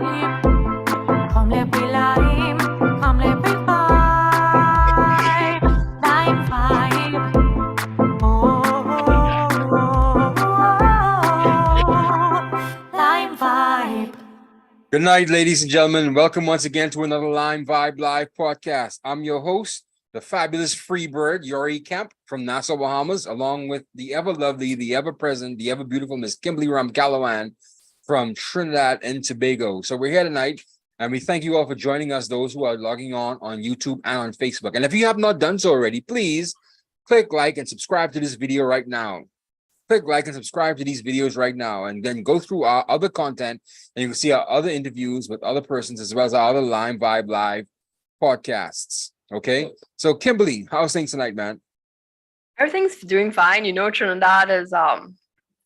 vibe. Come let me lime. Come let me vibe. Lime vibe. Lime vibe. Good night, ladies and gentlemen. Welcome once again to another LimeVibe Live podcast. I'm your host, the fabulous Freebird, Yori Kemp from Nassau, Bahamas, along with the ever-lovely, the ever-present, the ever-beautiful Miss Kimberly Ram-Callawan from Trinidad and Tobago. So we're here tonight, and we thank you all for joining us, those who are logging on YouTube and on Facebook. And if you have not done so already, please click like and subscribe to this video right now. Click like and subscribe to these videos right now, and then go through our other content, and you can see our other interviews with other persons, as well as our other LimeVibe Live podcasts. Okay, so Kimberly, how's things tonight, man? Everything's doing fine. You know, Trinidad is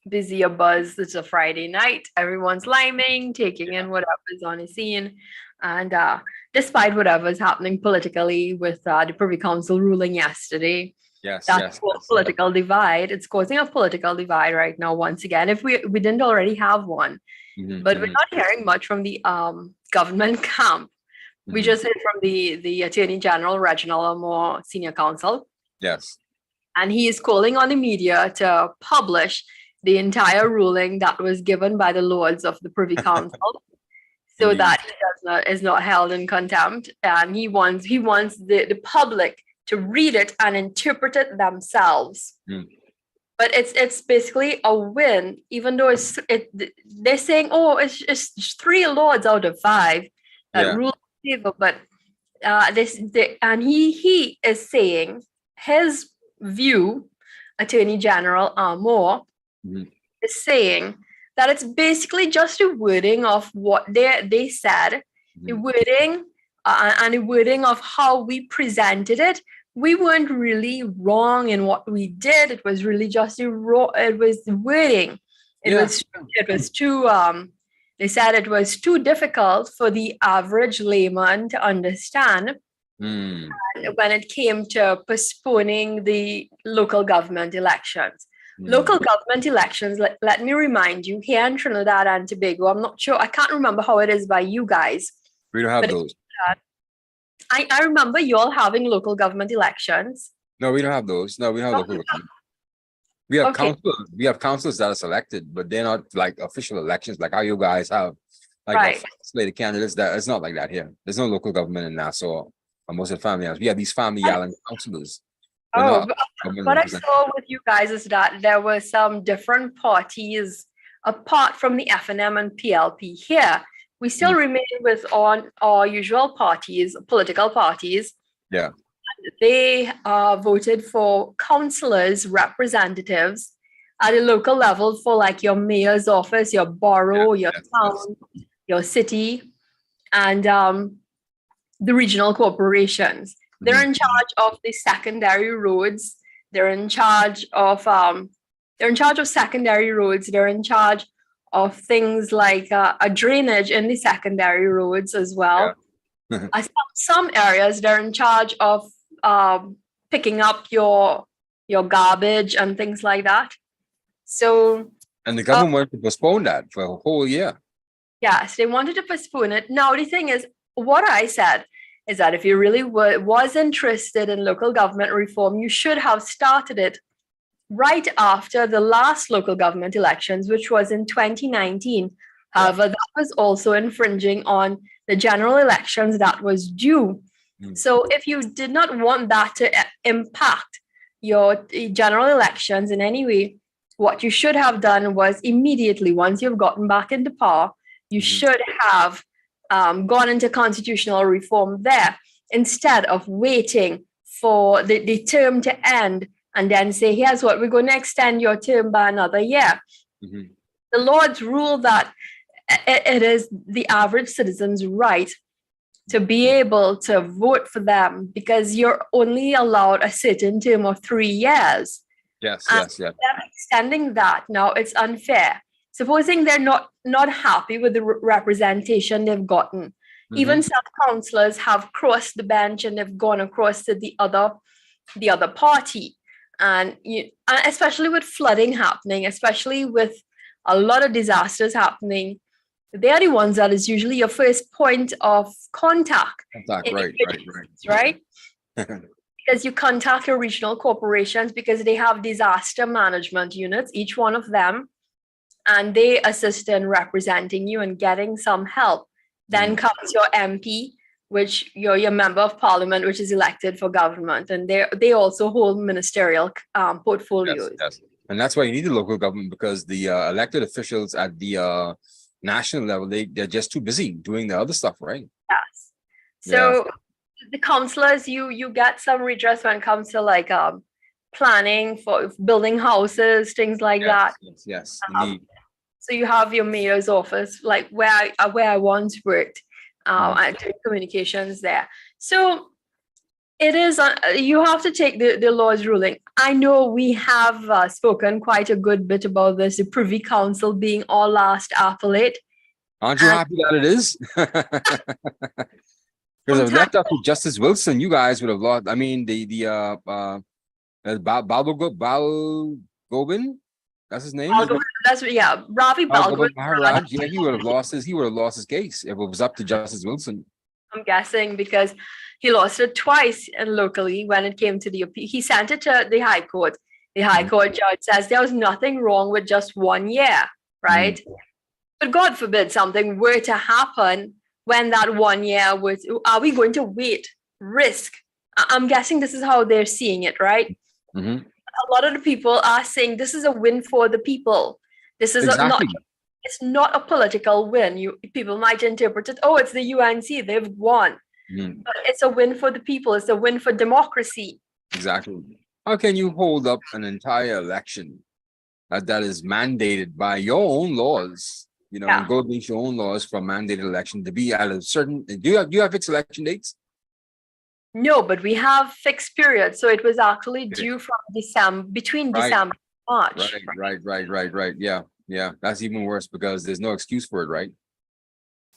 busy, a buzz. It's a Friday night. Everyone's liming, taking in whatever's on the scene. And despite whatever's happening politically with the Privy Council ruling yesterday, that's political divide. It's causing a political divide right now once again. If we didn't already have one, but we're not hearing much from the government camp. We just heard from the Attorney General, Reginald Amore, Senior Counsel. Yes. And he is calling on the media to publish the entire ruling that was given by the Lords of the Privy Council, so that he is not held in contempt. And he wants the public to read it and interpret it themselves. But it's basically a win, even though they're saying, oh, it's 3 lords out of 5 that rule in favor. But he is saying his view, Attorney General Amore, is saying that it's basically just a wording of what they said, the wording and the wording of how we presented it. We weren't really wrong in what we did. It was really just it was the wording. It was too they said it was too difficult for the average layman to understand. And when it came to postponing the local government elections. Local government elections, let me remind you, here in Trinidad and Tobago, I'm not sure, I can't remember how it is by you guys. We don't have those. I remember you all having local government elections. No, we don't have those. No, we don't have local government. We have councils. We have councils that are selected, but they're not like official elections, like how you guys have like slated candidates. That it's not like that here. There's no local government in Nassau. Most of the family houses. We have these family island councillors. What I saw with you guys is that there were some different parties apart from the FNM and PLP here. We still remain with on our usual parties, political parties. Yeah. They voted for councillors, representatives at a local level for like your mayor's office, your borough, your town, your city, and the regional corporations. They're in charge of the secondary roads. They're in charge of secondary roads. They're in charge of things like a drainage in the secondary roads as well. Some areas they're in charge of picking up your garbage and things like that. So, and the government wanted to postpone that for a whole year. Yes, they wanted to postpone it. Now the thing is, what I said is that if you really was interested in local government reform, you should have started it right after the last local government elections, which was in 2019. However, that was also infringing on the general elections that was due. So if you did not want that to impact your general elections in any way, what you should have done was immediately, once you've gotten back into power, you should have gone into constitutional reform there, instead of waiting for the term to end and then say, here's what, we're going to extend your term by another year. The Lords rule that it is the average citizen's right to be able to vote for them, because you're only allowed a certain term of 3 years. Yes. Them extending that now, it's unfair. Supposing they're not happy with the representation they've gotten, even some councillors have crossed the bench and they've gone across to the other party. And especially with flooding happening, especially with a lot of disasters happening, they're the ones that is usually your first point of contact. Contact, in right, emergencies, right? right. Because you contact your regional corporations because they have disaster management units, each one of them, and they assist in representing you and getting some help. Then comes your MP, which you're your member of parliament, which is elected for government, and they also hold ministerial portfolios. Yes. And that's why you need the local government, because the elected officials at the national level, they're just too busy doing the other stuff, right? Yes. So the councillors, you get some redress when it comes to like planning for building houses, things like that. Yes, indeed. So you have your mayor's office, like where I once worked, at communications there. So it is, you have to take the law's ruling. I know we have spoken quite a good bit about this, the Privy Council being our last appellate. Aren't you happy that it is? Because if left up to Justice Wilson, you guys would have lost. I mean, Balgobin, that's his name. That's Ravi Balgobin. Maharaj. Yeah, he would have lost his case if it was up to Justice Wilson. I'm guessing because he lost it twice and locally when it came to the appeal. He sent it to the High Court. The High Court judge says there was nothing wrong with just 1 year, right? But God forbid something were to happen when that 1 year was, are we going to wait, risk? I'm guessing this is how they're seeing it, right? A lot of the people are saying this is a win for the people. This is it's not a political win. People might interpret it, oh, it's the UNC, they've won. But it's a win for the people. It's a win for democracy. Exactly. How can you hold up an entire election that is mandated by your own laws? You know, and go against your own laws for a mandated election to be at a certain. Do you have fixed election dates? No, but we have fixed periods. So it was actually due from December, between December and March. Right. Yeah. That's even worse because there's no excuse for it, right?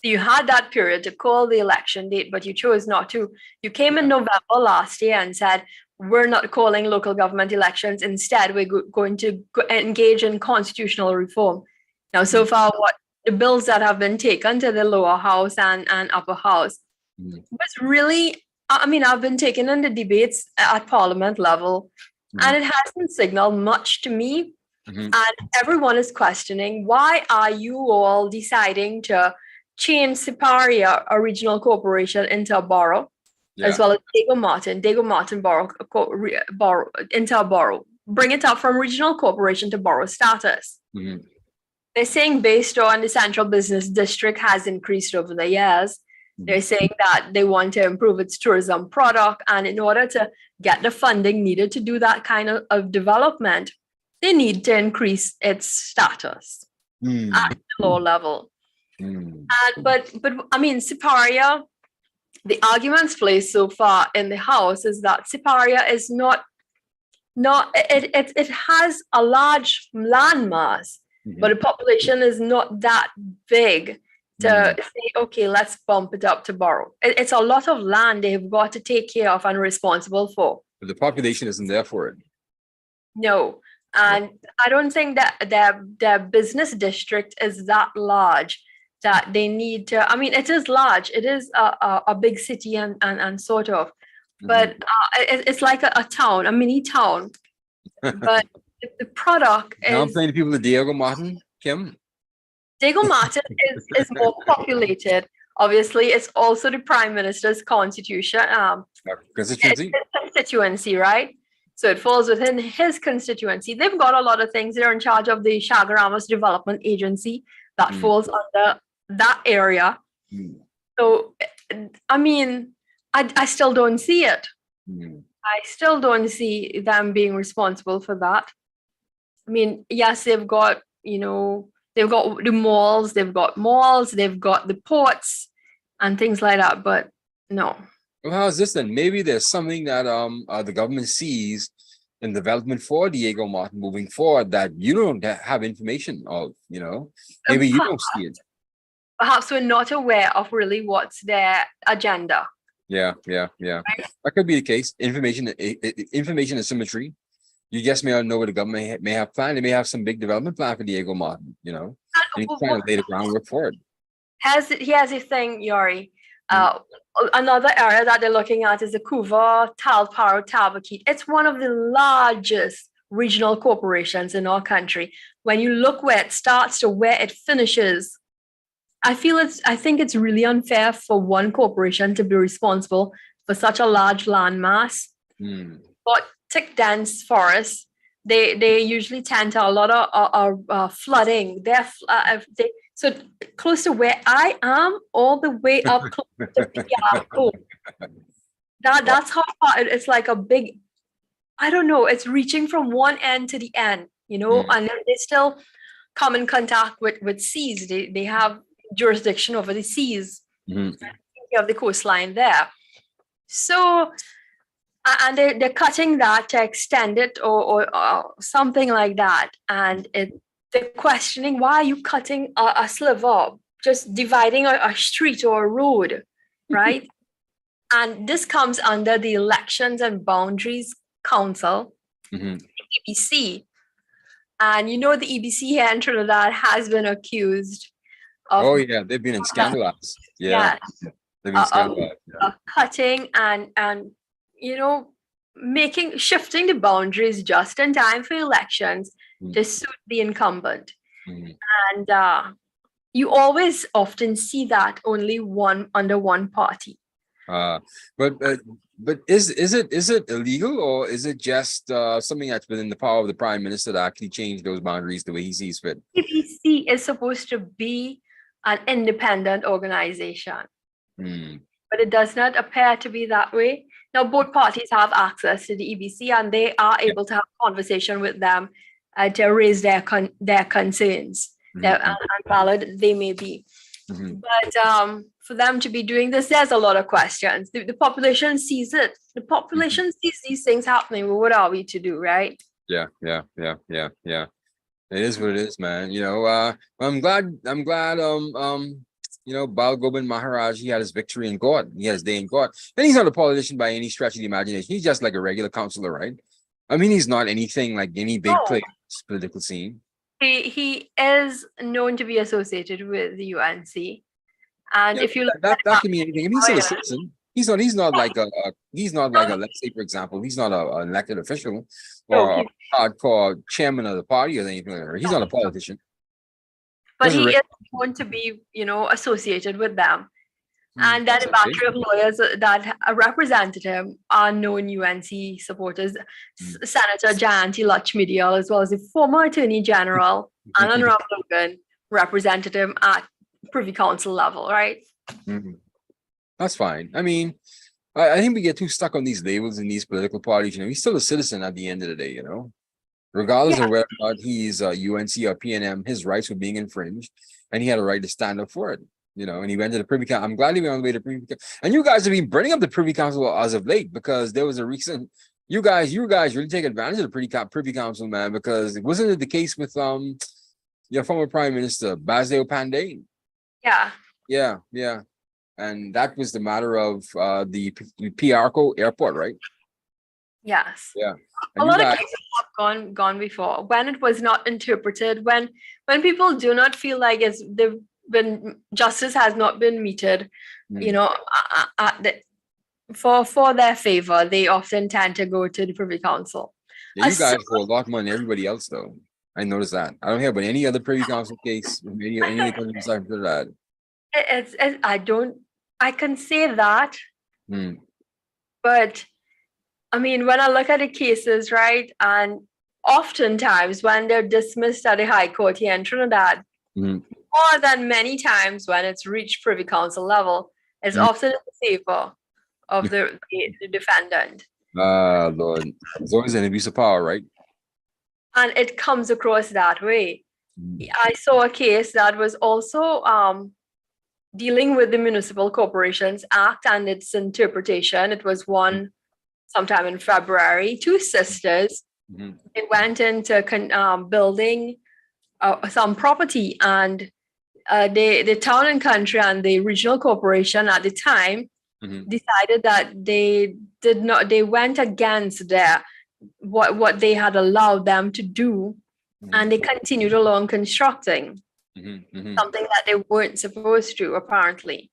So you had that period to call the election date, but you chose not to. You came in November last year and said, we're not calling local government elections. Instead, we're going to engage in constitutional reform. Now, so far, what the bills that have been taken to the lower house and upper house was really, I mean, I've been taken in the debates at parliament level, and it hasn't signaled much to me. And everyone is questioning, why are you all deciding to change Siparia, a regional corporation, into a borough, as well as Dago Martin borough into a borough, bring it up from regional corporation to borough status. They're saying based on the central business district has increased over the years. They're saying that they want to improve its tourism product, and in order to get the funding needed to do that kind of development, they need to increase its status at the law level. But I mean, Siparia, the arguments placed so far in the House is that Siparia is not it has a large landmass, but the population is not that big to say, okay, let's bump it up to borough. It's a lot of land they've got to take care of and responsible for. But the population isn't there for it. No. And I don't think that their business district is that large that they need to, I mean, it is large. It is a big city and sort of, but it's like a town, a mini town. But the product is... Now I'm playing the people of Diego Martin, Kim. Diego Martin is more populated. Obviously, it's also the Prime Minister's constituency, right? So it falls within his constituency. They've got a lot of things. They're in charge of the Chaguaramas Development Agency that falls under that area. So, I mean, I still don't see it. I still don't see them being responsible for that. I mean, yes, they've got, they've got the malls, they've got the ports and things like that, but no. Well, how's this then? Maybe there's something that the government sees in development for Diego Martin moving forward that you don't have information of, maybe you don't see it. Perhaps we're not aware of really what's their agenda. Yeah. That could be the case. Information asymmetry. You just may not know what the government may have planned. They may have some big development plan for Diego Martin, and he's trying to lay the groundwork for it. Here's the thing, Yori. Another area that they're looking at is the Couva, Talparo, Tabakit. It's one of the largest regional corporations in our country. When you look where it starts to where it finishes, I think it's really unfair for one corporation to be responsible for such a large landmass. Mm. But thick dense forests, they usually tend to a lot of flooding. They so close to where I am, all the way up close to Piarco. That's how far it's like a big. I don't know. It's reaching from one end to the end, and they still come in contact with seas. They have jurisdiction over the seas. Mhm. You have the coastline there. So, and they're cutting that to extend it or something like that. And they're questioning, why are you cutting a sliver, just dividing a street or a road, right? And this comes under the Elections and Boundaries Council, Mhm. EBC. And the EBC here in Trinidad has been accused of Oh yeah, they've been in scandalized. Yeah, they've been scandalized. Yeah. cutting and shifting the boundaries just in time for elections to suit the incumbent. Mhm. And you always often see that only under one party. But is it illegal, or is it just something that's within the power of the prime minister to actually change those boundaries the way he sees fit? EBC is supposed to be an independent organization, but it does not appear to be that way. Now, both parties have access to the EBC, and they are able to have a conversation with them to raise their concerns, and valid they may be. But for them to be doing this, there's a lot of questions. The population sees it. The population sees these things happening. Well, what are we to do, right? Yeah. It is what it is, man. I'm glad. Bal Gobind Maharaj, he had his victory in court. He had his day in court. And he's not a politician by any stretch of the imagination. He's just like a regular councillor, right? I mean, he's not anything like any big player in this political scene. He is known to be associated with the UNC. And if you look that can mean anything. I mean, he's still a citizen. He's not like let's say, for example, he's not an elected official or a hardcore chairman of the party or anything like that. He's not a politician. But he is going to be, associated with them. And that a battery of lawyers that represented him are known UNC supporters. Senator Jayanti Lakshmidiyal, as well as the former Attorney General, Anand Ram Logan, represented him at Privy Council level, right? That's fine. I mean, I think we get too stuck on these labels in these political parties. He's still a citizen at the end of the day, regardless of whether or not he's UNC or PNM, his rights were being infringed, and he had a right to stand up for it. And he went to the Privy Council. I'm glad he went all the way to Privy Council. And you guys have been bringing up the Privy Council as of late, because there was a recent. You guys really take advantage of the Privy Council, man, because wasn't it the case with your former Prime Minister Basdeo Panday? Yeah. And that was the matter of the Piarco airport, right? Yes. Yeah. And a lot of cases have gone before when it was not interpreted, when people do not feel like when justice has not been meted, for their favor, they often tend to go to the Privy Council. Yeah, you guys hold a lot more than everybody else, though. I noticed that. I don't hear about any other Privy Council case, any other country aside from that. I can say that, but I mean, when I look at the cases, right, and oftentimes when they're dismissed at the High Court here in Trinidad, more than many times when it's reached Privy Council level, it's often in favor of the defendant. Lord, it's always an abuse of power, right? And it comes across that way. I saw a case that was also dealing with the Municipal Corporations Act and its interpretation. It was one sometime in February. Two sisters, they went into building some property, and the town and country and the regional corporation at the time decided that they went against what they had allowed them to do, and they continued along constructing. something that they weren't supposed to, apparently.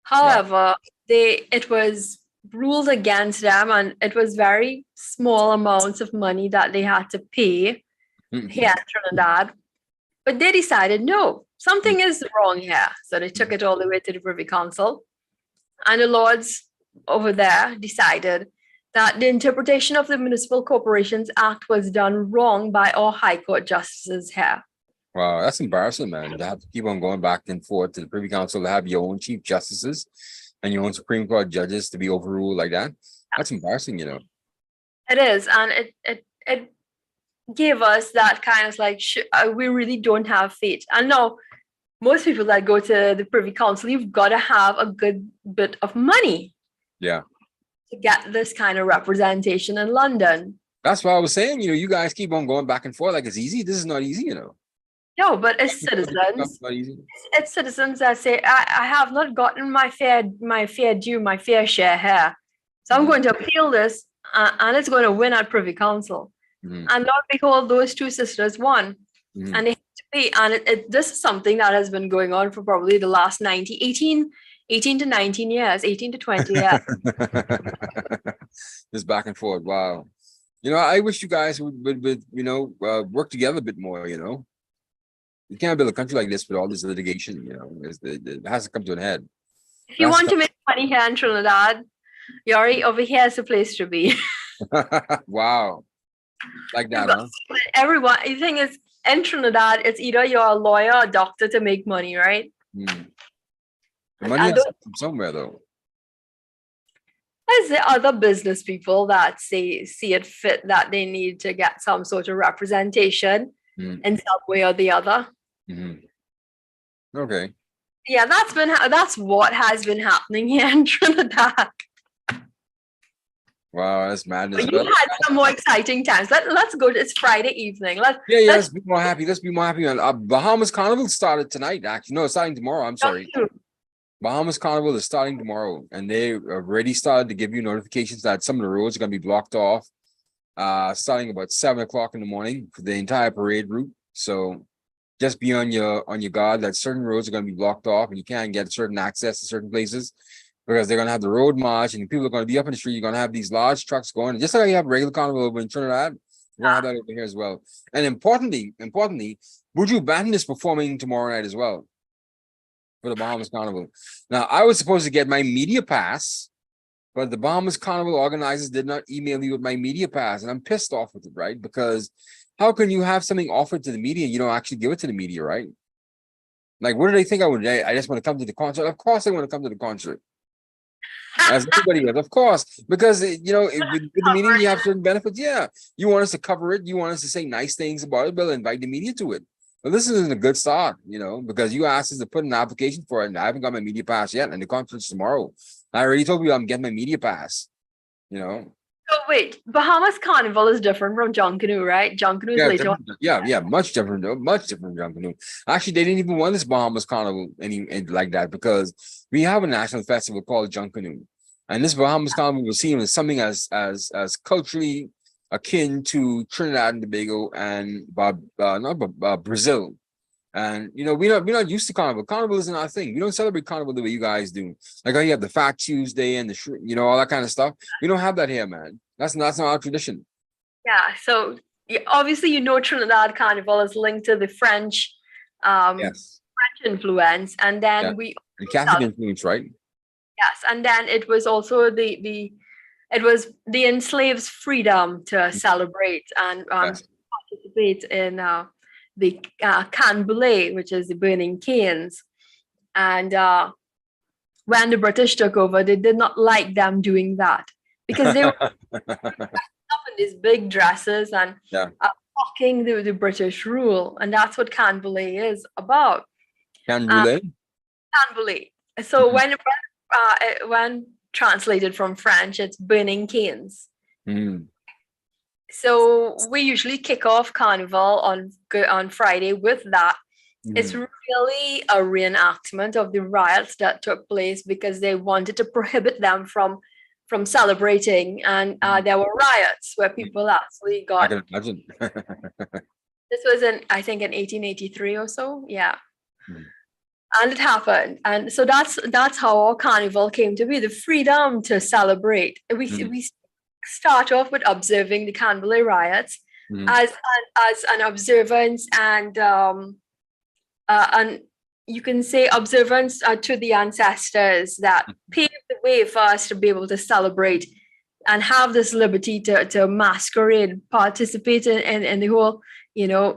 However, it was ruled against them, and it was very small amounts of money that they had to pay here in Trinidad. But they decided, no, something is wrong here. So they took it all the way to the Privy Council. And the Lords over there decided that the interpretation of the Municipal Corporations Act was done wrong by our High Court justices here. Wow, that's embarrassing, man. To have to keep on going back and forth to the Privy Council to have your own chief justices and your own Supreme Court judges to be overruled like that. That's embarrassing, you know. It is, and it gave us that kind of like, we really don't have faith. And now, most people that go to the Privy Council, you've got to have a good bit of money. Yeah. To get this kind of representation in London. That's why I was saying, you know, you guys keep on going back and forth like it's easy. This is not easy, you know. No, but as citizens, it's citizens that say, I have not gotten my fair due, my fair share here. So I'm going to appeal this, and it's going to win at Privy Council. And lo and behold, those two sisters won. And they have to pay. And this is something that has been going on for probably the last 18 to 19 years, 18 to 20 years. This back and forth. Wow. You know, I wish you guys would you know, work together a bit more, you know. You can't build a country like this with all this litigation, you know. It has to come to an head. If you want to make money here in Trinidad, Yori, over here is the place to be. Wow. Like that, huh? Everyone, the thing is, in Trinidad, it's either you're a lawyer or a doctor to make money, right? The money has to come somewhere, though. There's the other business people that see it fit that they need to get some sort of representation in some way or the other. Okay. Yeah, that's what has been happening here in Trinidad. Wow, that's madness. You had some more exciting times. Let's go. It's Friday evening. Let's be more happy. Let's be more happy. Bahamas Carnival started tonight. Actually, no, it's starting tomorrow. I'm sorry. Bahamas Carnival is starting tomorrow, and they already started to give you notifications that some of the roads are going to be blocked off, starting about 7 o'clock in the morning for the entire parade route. So just be on your guard that certain roads are going to be blocked off, and you can't get certain access to certain places because they're going to have the road march, and people are going to be up in the street. You're going to have these large trucks going, just like you have regular carnival over in Trinidad. We're going to have that over here as well. And importantly, Buju Banton is performing tomorrow night as well for the Bahamas Carnival. Now, I was supposed to get my media pass, but the Bahamas Carnival organizers did not email me with my media pass, and I'm pissed off with it, right? Because how can you have something offered to the media and you don't actually give it to the media, right? Like, what do they think I would? I just want to come to the concert. Of course, I want to come to the concert. As everybody does, of course, because you know, with the media, you have certain benefits. Yeah, you want us to cover it. You want us to say nice things about it, but invite the media to it. Well, this isn't a good start, you know, because you asked us to put an application for it, and I haven't got my media pass yet. And the conference tomorrow, I already told you I'm getting my media pass. You know. So wait, Bahamas Carnival is different from John Canoe, right? John Canoe is later on. Yeah, much different from John Canoe. Actually, they didn't even want this Bahamas Carnival like that because we have a national festival called John Canoe, and this Bahamas Carnival was seen as something as culturally akin to Trinidad and Tobago and Brazil. And you know, we're not used to carnival. Carnival isn't our thing. We don't celebrate carnival the way you guys do. Like how you have the Fat Tuesday and the all that kind of stuff. We don't have that here, man. That's not our tradition. Yeah. So obviously, Trinidad Carnival is linked to the French, yes, French influence, and then and Catholic influence, right? Yes, and then it was also the enslaved freedom to celebrate and participate in the canboulay, which is the burning canes. And when the British took over, they did not like them doing that because they were up in these big dresses and mocking the British rule. And that's what canboulay is about. Canboulay? Canboulay. So when translated from French, it's burning canes. So we usually kick off Carnival on Friday with that. It's really a reenactment of the riots that took place because they wanted to prohibit them from celebrating, and there were riots where people actually got. I can imagine. This was I think in 1883 or so. Yeah. Mhm. And it happened. And so that's how our carnival came to be, the freedom to celebrate. Mhm. We start off with observing the Canberra riots Mhm. as an observance and you can say observance to the ancestors that paved the way for us to be able to celebrate and have this liberty to masquerade, participate in the whole,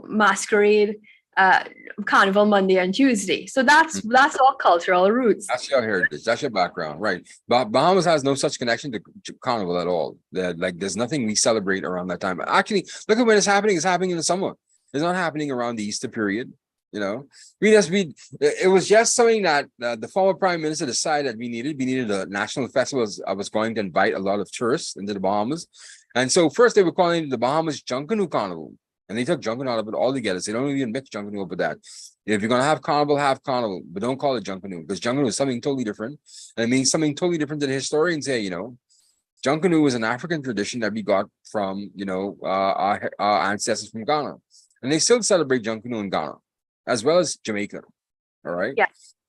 masquerade uh, carnival Monday and Tuesday. So that's all cultural roots. That's your heritage. That's your background, right? But Bahamas has no such connection to Carnival at all. Like, there's nothing we celebrate around that time. Actually, look at when it's happening. It's happening in the summer. It's not happening around the Easter period. You know, it was just something that the former prime minister decided that we needed. We needed a national festival. I was going to invite a lot of tourists into the Bahamas, and so first they were calling it the Bahamas Junkanoo Carnival, and they took Junkanoo out of it altogether. So they don't even mix Junkanoo up with that. If you're gonna have carnival, but don't call it Junkanoo, because Junkanoo is something totally different. And it means something totally different than the historians say, Junkanoo is an African tradition that we got from, our ancestors from Ghana. And they still celebrate Junkanoo in Ghana, as well as Jamaica. All right. Yeah.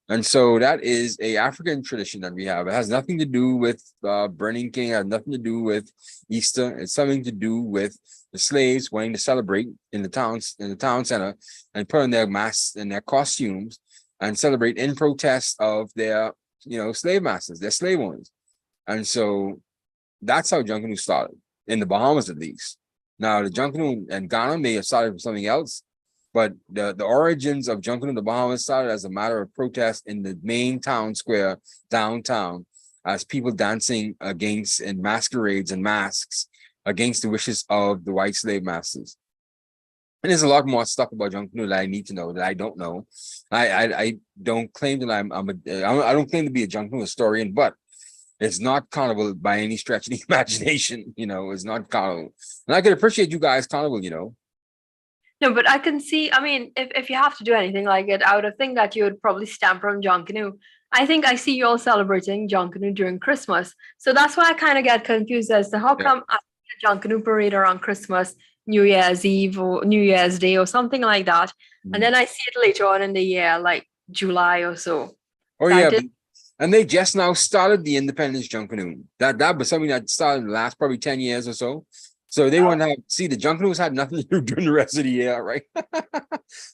And so that is a African tradition that we have. It has nothing to do with Burning King. It has nothing to do with Easter. It's something to do with the slaves wanting to celebrate in the town center, and put on their masks and their costumes and celebrate in protest of their, slave masters, their slave owners. And so that's how Junkanoo started in the Bahamas, at least. Now, the Junkanoo in Ghana may have started from something else, but the origins of Junkanoo in the Bahamas started as a matter of protest in the main town square downtown, as people dancing against in masquerades and masks against the wishes of the white slave masters. And there's a lot more stuff about Junkanoo that I need to know that I don't know. I don't claim that I don't claim to be a Junkanoo historian, but it's not carnival by any stretch of the imagination. It's not carnival, and I can appreciate you guys carnival. No, but I can see, I mean, if you have to do anything like it, I would think that you would probably stem from Junkanoo. I think I see you all celebrating Junkanoo during Christmas. So that's why I kind of get confused as to how Yeah. come I see a Junkanoo parade around Christmas, New Year's Eve or New Year's Day or something like that. And then I see it later on in the year, like July or so. Oh So I yeah, did, and they just now started the Independence Junkanoo. That was something that started in the last probably 10 years or so. So they want to the Junkanoos had nothing to do during the rest of the year, right?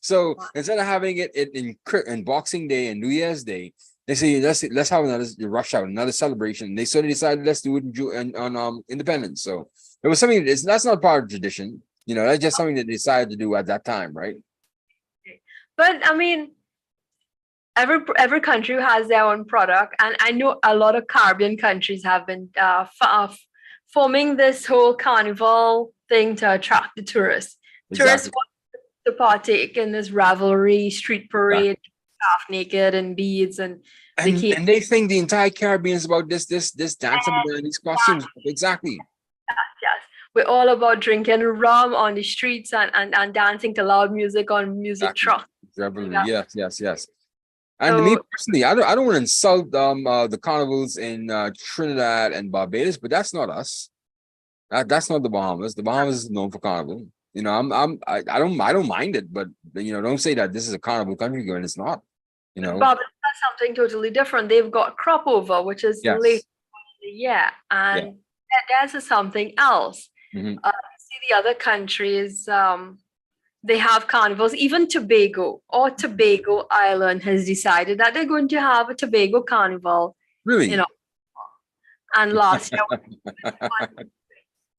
So instead of having it in Boxing Day and New Year's Day, they say let's have another rush out, another celebration. They decided let's do it on Independence. So it was something that's not part of tradition. That's just something that they decided to do at that time, right? but I mean, every country has their own product, and I know a lot of Caribbean countries have been forming this whole carnival thing to attract the tourists. Tourists Exactly. want to partake in this revelry, street parade, half naked and beads, and they And keep and they think the entire Caribbean is about this dancing behind these costumes. Exactly. yes. We're all about drinking rum on the streets and dancing to loud music on music Exactly. trucks. Revelry. Yeah. Yes. And to me So personally, I don't want to insult the carnivals in Trinidad and Barbados, but that's not us. That's not the Bahamas. The Bahamas is known for carnival. I don't mind it, but don't say that this is a carnival country when it's not. Barbados has something totally different. They've got crop over, which is late Yes. in the year, Yeah. and there's something else. Mhm. See the other countries, they have carnivals. Even Tobago Island has decided that they're going to have a Tobago carnival, Really? and last year.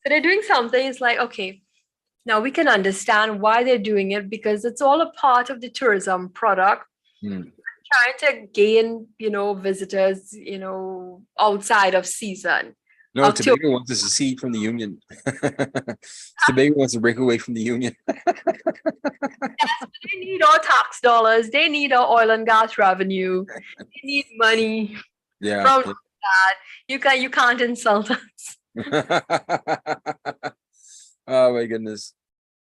So they're doing something. It's like, okay, now we can understand why they're doing it, because it's all a part of the tourism product, Mm. trying to gain, visitors, outside of season. No, October. Tobago wants to secede from the Union. Tobago wants to break away from the Union. They need our tax dollars. They need our oil and gas revenue. They need money Yeah. from that. You can't insult us. Oh my goodness.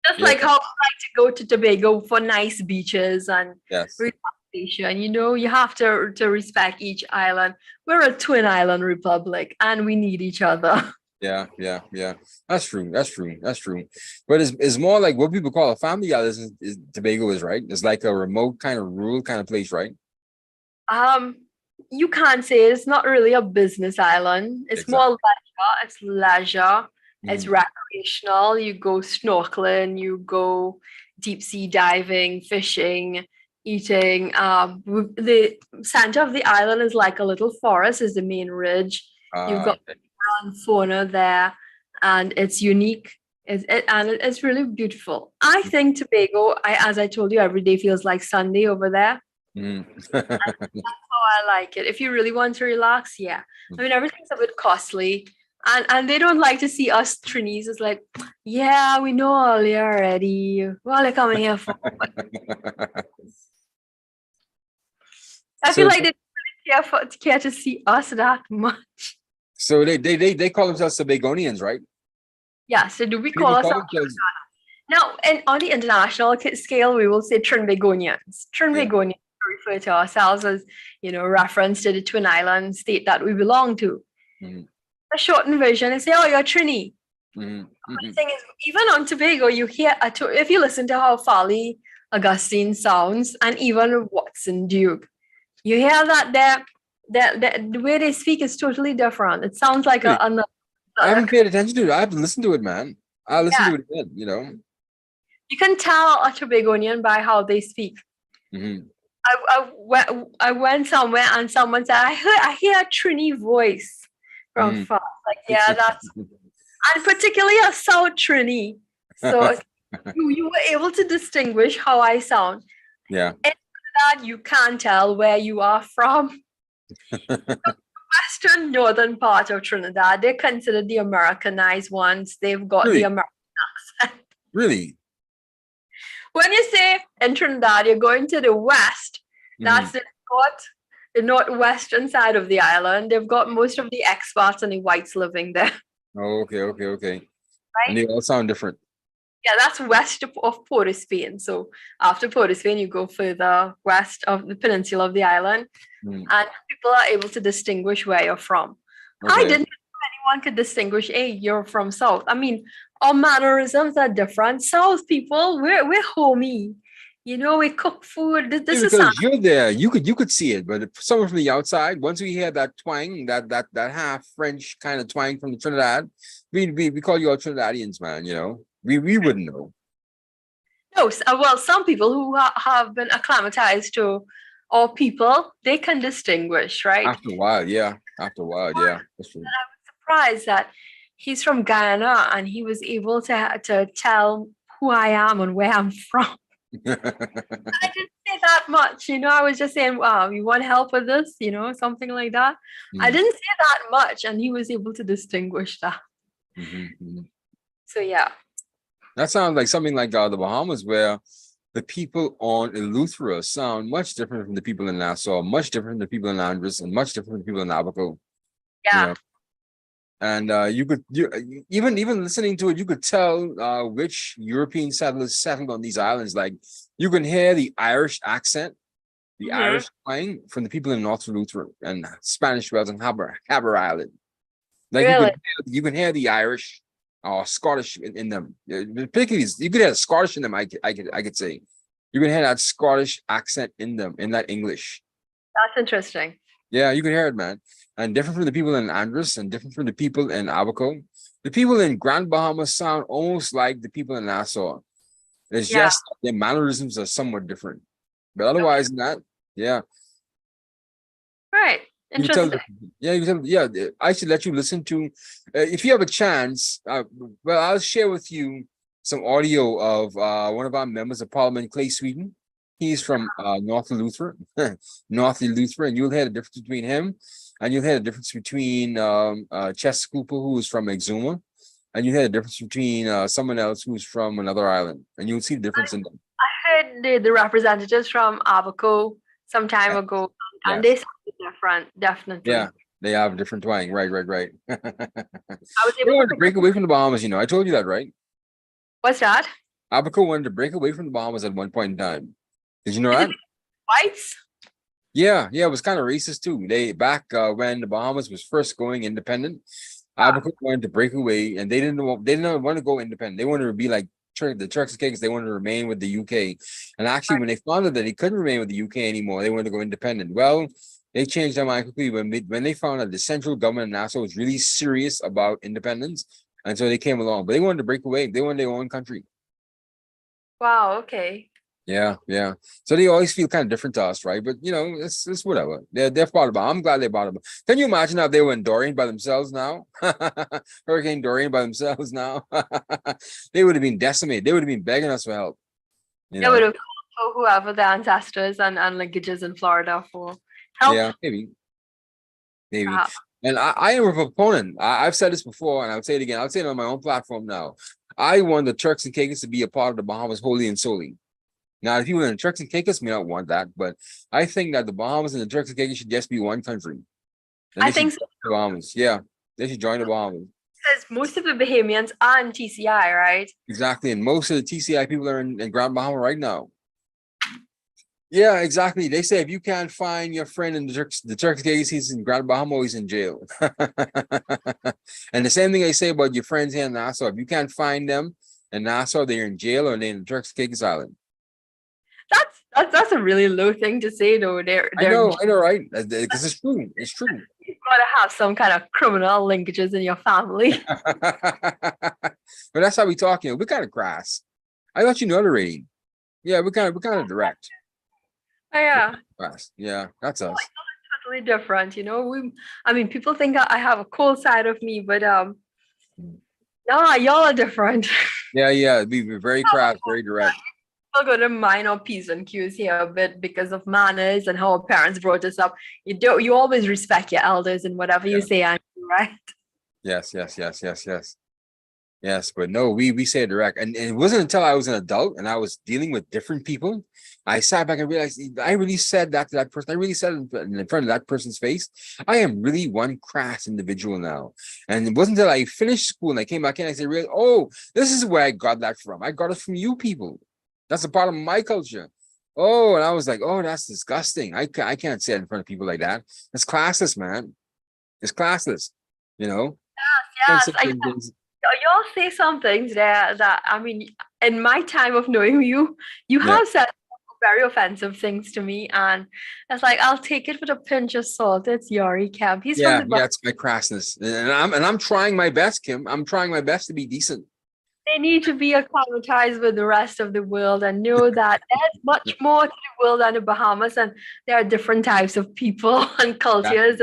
Just Yeah. like how I like to go to Tobago for nice beaches and Yes. relaxation. You have to respect each island. We're a twin island republic, and we need each other. Yeah. That's true. That's true. But it's more like what people call a family island is Tobago is, right? It's like a remote kind of rural kind of place, right? Um, you can't say it's not really a business island. It's more Exactly. leisure. It's leisure. It's Mhm. recreational. You go snorkeling. You go deep sea diving, fishing, eating. The center of the island is like a little forest. Is the main ridge. You've got Okay. fauna there, and it's unique. It's really beautiful. I think Tobago, as I told you, every day feels like Sunday over there. Mhm. I like it. If you really want to relax, yeah. I mean, everything's a bit costly, and they don't like to see us Trinis. It's like, yeah, we know all you already. What are you coming here for? I feel So like they don't really care to see us that much. so they call themselves Tobagonians, right? Yeah. So do we call People call ourselves themselves now? And on the international scale, we will say Trinbagonians. yeah. Trinbagonians refer to ourselves as, reference to the Twin Island state that we belong to. Mhm. The shortened version is say, "Oh, you're Trini." Mhm. The Mhm. thing is, even on Tobago, you hear if you listen to how Farley Augustine sounds, and even Watson Duke, you hear that the way they speak is totally different. It sounds like Really? I a haven't paid attention to it. I have to listen to it, man. I'll listen yeah. to it again. You can tell a Tobagonian by how they speak. Mhm. I went somewhere and someone said, I hear a Trini voice from Mhm. far. Like, yeah, that's and particularly a South Trini. So you were able to distinguish how I sound. Yeah. In that you can't tell where you are from. Western northern part of Trinidad, they're considered the Americanized ones. They've got the Really? American accent. Really? When you say in Trinidad, you're going to the west, Mhm. that's the northwestern side of the island. They've got most of the expats and the whites living there, Oh, okay. And right? they all sound different. Yeah, that's west of Port of Spain. So after Port of Spain, you go further west of the peninsula of the island, Mhm. and people are able to distinguish where you're from. I Okay. didn't know anyone could distinguish, hey, you're from South. I mean, our mannerisms are different. South people, we're homey. We cook food. Yeah, This is because you're there, you could see it, but if someone from the outside, once we hear that twang, that half French kind of twang from the Trinidad, we call you all Trinidadians, man. We wouldn't know no. Well, some people who have been acclimatized to our people, they can distinguish, right? after a while. Yeah, after a while, yeah, that's true. Surprised that he's from Guyana and he was able to tell who I am and where I'm from. I didn't say that much, I was just saying, wow, you want help with this, something like that. I Mm, didn't say that much, and he was able to distinguish that. mhm. So yeah, That sounds like something like the Bahamas, where the people on Eleuthera sound much different from the people in Nassau, much different from the people in Andros, and much different from the people in Abaco. You yeah, know, and even listening to it, you could tell which European settlers settled on these islands. Like you can hear the Irish accent, the hmm, Irish twang from the people in North Lutheran and Spanish Wells and Harbour Island. Like really, you can hear the Irish or Scottish in them. Particularly, you could hear Scottish in them. I could say you can hear that Scottish accent in them in that English. that's interesting. Yeah, you can hear it, man. And different from the people in Andros and different from the people in Abaco. The people in Grand Bahama sound almost like the people in Nassau. It's Yeah, just their mannerisms are somewhat different. But okay, otherwise than that, yeah. right, You can tell, interesting. yeah, I should let you listen to, if you have a chance. Well, I'll share with you some audio of one of our members of Parliament, Clay Sweden. He's from North Lutheran, North Lutheran, and you'll hear the difference between him, and you'll hear the difference between Chess Cooper, who is from Exuma, and you hear the difference between someone else who's from another island, and you'll see the difference in them. I heard the representatives from Abaco some time Yes, ago, and they yes, sounded different, yeah. definitely. They have a different twang, right. I was They able to wanted to pick break away from the Bahamas, I told you that, right? what's that? Abaco wanted to break away from the Bahamas at one point in time. Did you know Is it that? whites? Yeah, it was kind of racist too. They back when the Bahamas was first going independent. Albuquerque wanted to break away, and they didn't want to go independent. They wanted to be like the Turks and Caicos. They wanted to remain with the UK. And actually, when they found out that they couldn't remain with the UK anymore, they wanted to go independent. Well, they changed their mind quickly when they found out the central government in Nassau was really serious about independence, and so they came along. But they wanted to break away. They wanted their own country. Wow. Okay. Yeah, yeah. So they always feel kind of different to us, right? But it's whatever. They're part of it. I'm glad they're part of it. Can you imagine if they were in Dorian by themselves now? Hurricane Dorian by themselves now. They would have been decimated. They would have been begging us for help. They would have called for whoever the ancestors and linkages in Florida for help. Yeah, maybe. Perhaps. And I am a proponent. I've said this before, and I'll say it again. I'll say it on my own platform now. I want the Turks and Caicos to be a part of the Bahamas wholly and solely. Now, the people in the Turks and Caicos may not want that, but I think that the Bahamas and the Turks and Caicos should just be one country. And I think so. the Bahamas. Yeah, they should join the Bahamas. Because most of the Bahamians are in TCI, right? Exactly, and most of the TCI people are in Grand Bahama right now. Yeah, exactly. They say if you can't find your friend in the Turks and Caicos, he's in Grand Bahama, he's in jail. And the same thing they say about your friends here in Nassau. If you can't find them in Nassau, they're in jail or they're in the Turks and Caicos Island. That's a really low thing to say, though. I know, right? Because it's true. It's true. You've got to have some kind of criminal linkages in your family. But that's how we talk. We're kind of crass. I thought you know the rating. Yeah, we're kind of direct. Oh, yeah. Crass. Yeah, that's us. Totally different. People think I have a cold side of me, but no, y'all are different. Yeah. We're very crass, very direct. We're going to mind our P's and Q's here a bit because of manners and how our parents brought us up. You always respect your elders and whatever you say, Andrew, right? Yes. Yes, but no, we say it direct. And it wasn't until I was an adult and I was dealing with different people, I sat back and realized I really said that to that person. I really said it in front of that person's face. I am really one crass individual now. And it wasn't until I finished school and I came back in, I said, oh, this is where I got that from. I got it from you people. That's a part of my culture. Oh, and I was like, oh, that's disgusting. I can't say it in front of people like that. It's classless, man. It's classless, Yes. Y'all say some things there that, in my time of knowing you, have said very offensive things to me. And it's like, I'll take it with a pinch of salt. It's Yori Kemp. He's from the it's my crassness. And I'm trying my best, Kim. I'm trying my best to be decent. They need to be acclimatized with the rest of the world and know that there's much more to the world than the Bahamas, and there are different types of people and cultures.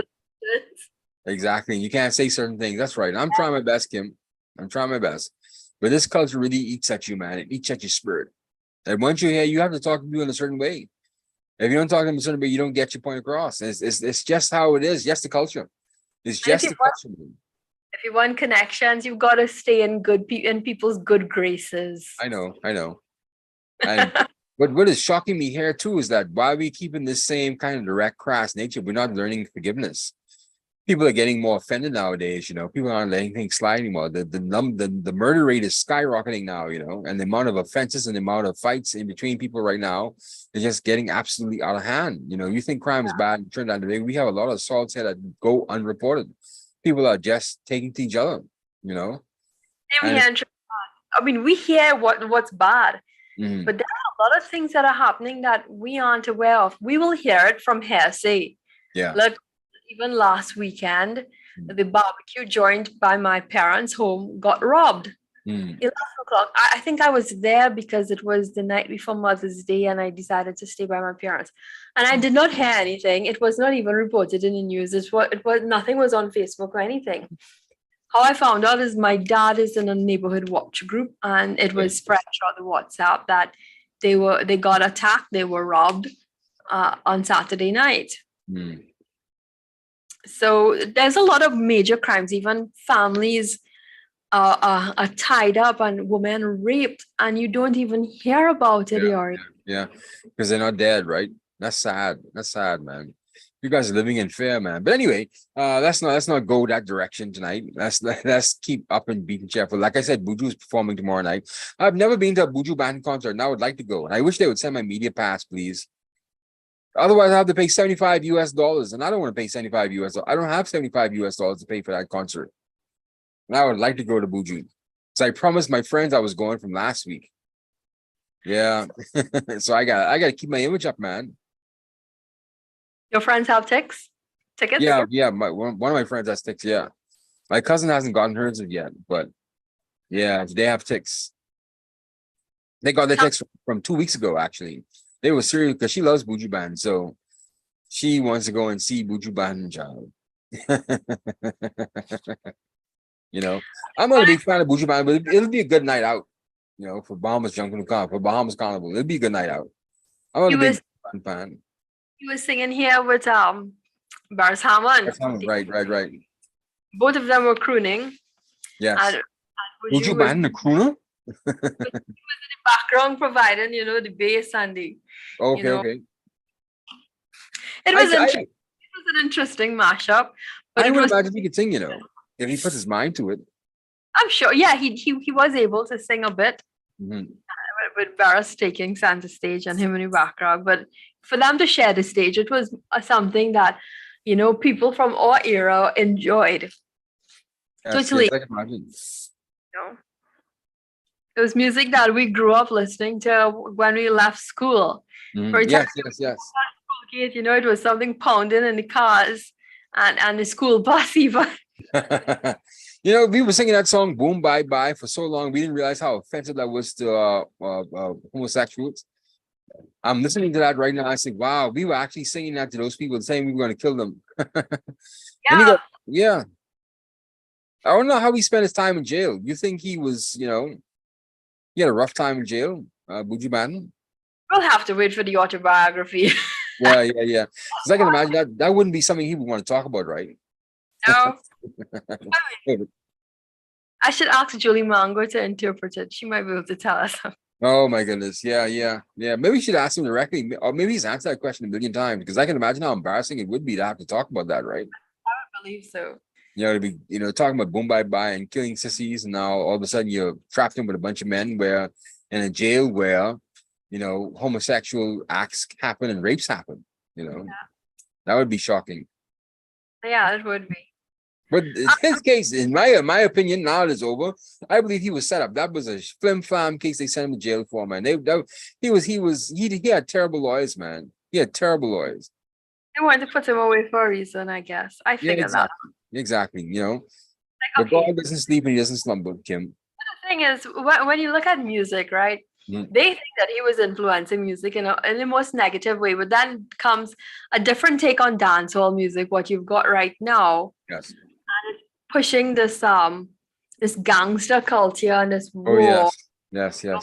Exactly. You can't say certain things. That's right. I'm trying my best, Kim. I'm trying my best. But this culture really eats at you, man. It eats at your spirit. And once you're here, you have to talk to people in a certain way. If you don't talk to them in a certain way, you don't get your point across. It's just how it is. Just the culture. It's just the culture. If you want connections, you've got to stay in people's good graces. I know. And but what is shocking me here too is that while we keeping this same kind of direct, crass nature, we're not learning forgiveness. People are getting more offended nowadays. People aren't letting things slide anymore. The murder rate is skyrocketing now. And the amount of offenses and the amount of fights in between people right now is just getting absolutely out of hand. You think crime is bad in Trinidad today? We have a lot of assaults here that go unreported. People are just taking to each other, we hear what's bad, but there are a lot of things that are happening that we aren't aware of. We will hear it from hearsay. Yeah. Like even last weekend, the barbecue joint by my parents' home got robbed. 11 o'clock. I think I was there because it was the night before Mother's Day and I decided to stay by my parents. And I did not hear anything. It was not even reported in the news. It was nothing was on Facebook or anything. How I found out is my dad is in a neighborhood watch group and it was spread on the WhatsApp that they got attacked, they were robbed on Saturday night. So there's a lot of major crimes, even families are tied up and women raped, and you don't even hear about it. Yeah, because they're not dead, right? That's sad. That's sad, man. You guys are living in fear, man. But anyway, let's not go that direction tonight. Let's keep up and beating cheerful. Like I said, Buju is performing tomorrow night. I've never been to a Buju band concert, and I would like to go. And I wish they would send my media pass, please. Otherwise, I have to pay $75 US, and I don't want to pay $75 US. I don't have $75 US to pay for that concert. And I would like to go to Buju. So I promised my friends I was going from last week. Yeah. So I got to keep my image up, man. Your friends have tickets? Yeah. One of my friends has ticks. Yeah. My cousin hasn't gotten hers yet, but yeah, they have ticks. They got their ticks from 2 weeks ago, actually. They were serious because she loves Buju Band. So she wants to go and see Buju Band, child. You know, I'm not a big fan of Buju Band, but it'll be a good night out, for Bahamas Jungle Carnival, for Bahamas Carnival. It'll be a good night out. I'm not a big fan. He was singing here with Baris Hammond. Right. Both of them were crooning. Yes. And Buju Band, the crooner? Background providing, the bass and the. Okay. It was an interesting mashup. But I would imagine he could sing, if he puts his mind to it. I'm sure. Yeah, he was able to sing a bit with Barris taking center stage and him in the background. But for them to share the stage, it was something that people from our era enjoyed. Yes, totally. Yes, I can imagine. It was music that we grew up listening to when we left school. Yes. It was something pounding in the cars and the school bus even. We were singing that song "Boom Bye Bye" for so long, we didn't realize how offensive that was to homosexuals. I'm listening to that right now. I think, wow, we were actually singing that to those people, saying we were going to kill them. Yeah. I don't know how he spent his time in jail. You think he was, he had a rough time in jail, Buju Band? We'll have to wait for the autobiography. Yeah. Because I can imagine that wouldn't be something he would want to talk about, right? No. I should ask Julie Mango to interpret it. She might be able to tell us. Oh my goodness. Yeah. Maybe we should ask him directly, or maybe he's answered that question a million times, because I can imagine how embarrassing it would be to have to talk about that, right? I would believe so. To be, talking about boom bye bye and killing sissies, and now all of a sudden you're trapped in with a bunch of men where in a jail where, homosexual acts happen and rapes happen, That would be shocking. Yeah, it would be. But in his case, in my opinion, now it is over. I believe he was set up. That was a flim flam case they sent him to jail for, man. He had terrible lawyers, man. He had terrible lawyers. They wanted to put him away for a reason, I guess. I figured that. Exactly. But God doesn't sleep and he doesn't slumber, Kim. The thing is, when you look at music, right? They think that he was influencing music in the most negative way, but then comes a different take on dancehall music, what you've got right now. Yes. And it's pushing this gangster culture and this war. Oh, yes. And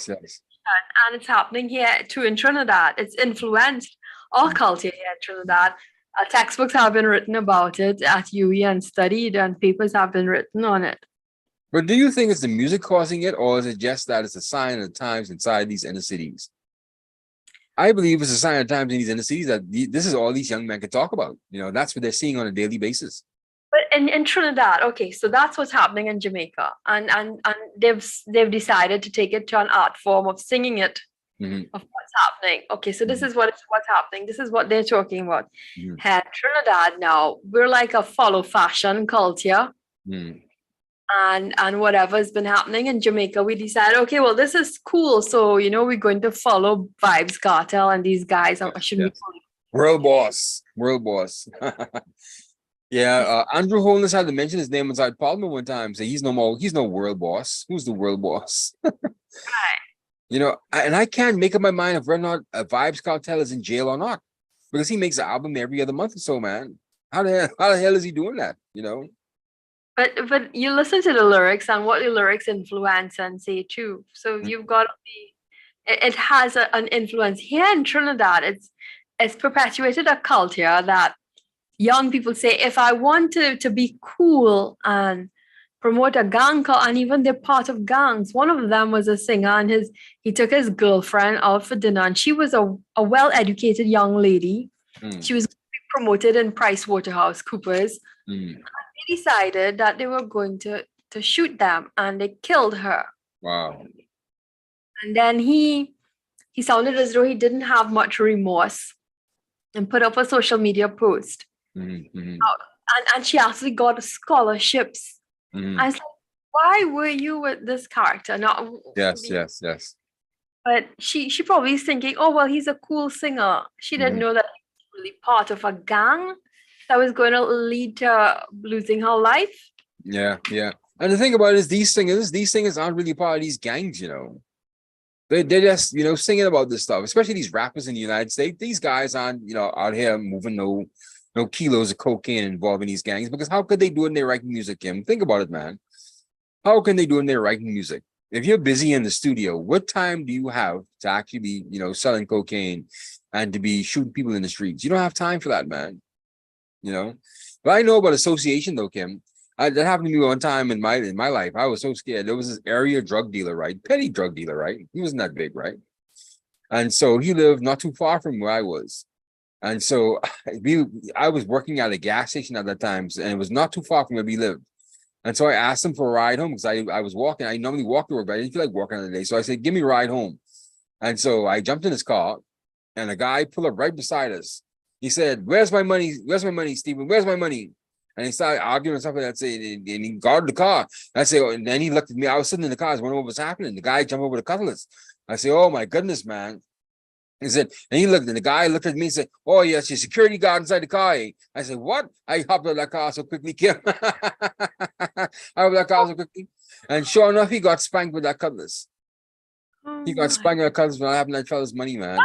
it's happening here too in Trinidad. It's influenced our culture here in Trinidad. Textbooks have been written about it at UE and studied, and papers have been written on it. But do you think it's the music causing it, or is it just that it's a sign of the times inside these inner cities? I believe it's a sign of the times in these inner cities that this is all these young men can talk about. That's what they're seeing on a daily basis. But in Trinidad, okay, so that's what's happening in Jamaica, and they've decided to take it to an art form of singing it, of what's happening. Okay, so this is what's happening. This is what they're talking about. In Trinidad now, we're like a follow fashion culture. And whatever's been happening in Jamaica, we decided, okay, well, this is cool. So, we're going to follow Vibes Cartel and these guys. World boss. Yeah, Andrew Holness had to mention his name inside Parliament one time. Say he's no world boss. Who's the world boss? Right. And I can't make up my mind if whether or not a Vibes Cartel is in jail or not, because he makes an album every other month or so, man. How the hell is he doing that? But you listen to the lyrics and what the lyrics influence and say too. So you've got to be. It has an influence here in Trinidad. It's perpetuated a culture that young people say, if I want to be cool and promote a gang, and even they're part of gangs. One of them was a singer, and he took his girlfriend out for dinner, and she was a well-educated young lady. She was promoted in PricewaterhouseCoopers. They decided that they were going to shoot them, and they killed her. Wow. And then he sounded as though he didn't have much remorse and put up a social media post. And she actually got scholarships. I was like, why were you with this character? Not Yes, yes, yes. but she probably is thinking, oh well, he's a cool singer. She didn't Mhm. know that he was really part of a gang that was going to lead to losing her life. Yeah, yeah. And the thing about it is these singers aren't really part of these gangs, you know. They're just, you know, singing about this stuff, especially these rappers in the United States. These guys aren't, you know, out here moving no kilos of cocaine involving these gangs, because how could they do it in their writing music, Kim? Think about it, man. How can they do it in their writing music? If you're busy in the studio, what time do you have to actually be, you know, selling cocaine and to be shooting people in the streets? You don't have time for that, man. You know. But I know about association though, Kim. That happened to me one time in my life. I was so scared. There was this area drug dealer, right? Petty drug dealer, right? He wasn't that big, right? And so he lived not too far from where I was. And so I was working at a gas station at that time, and it was not too far from where we lived. And so I asked him for a ride home because I was walking. I normally walk to work, but I didn't feel like walking on the day. So I said, give me a ride home. And so I jumped in his car, and a guy pulled up right beside us. He said, where's my money? Where's my money, Stephen? Where's my money? And he started arguing and stuff like that. And he guarded the car. I said, and then he looked at me. I was sitting in the car. I was wondering what was happening. The guy jumped over the cutlass. I said, oh my goodness, man. He said, and he looked, and the guy looked at me and said, oh, yes, your security guard inside the car. I said, what? I hopped out of that car so quickly, Kim. I hopped out of that car so quickly. And sure enough, he got spanked with that cutlass. Oh He got my. spanked with that cutlass when I happened to that fella's money, man.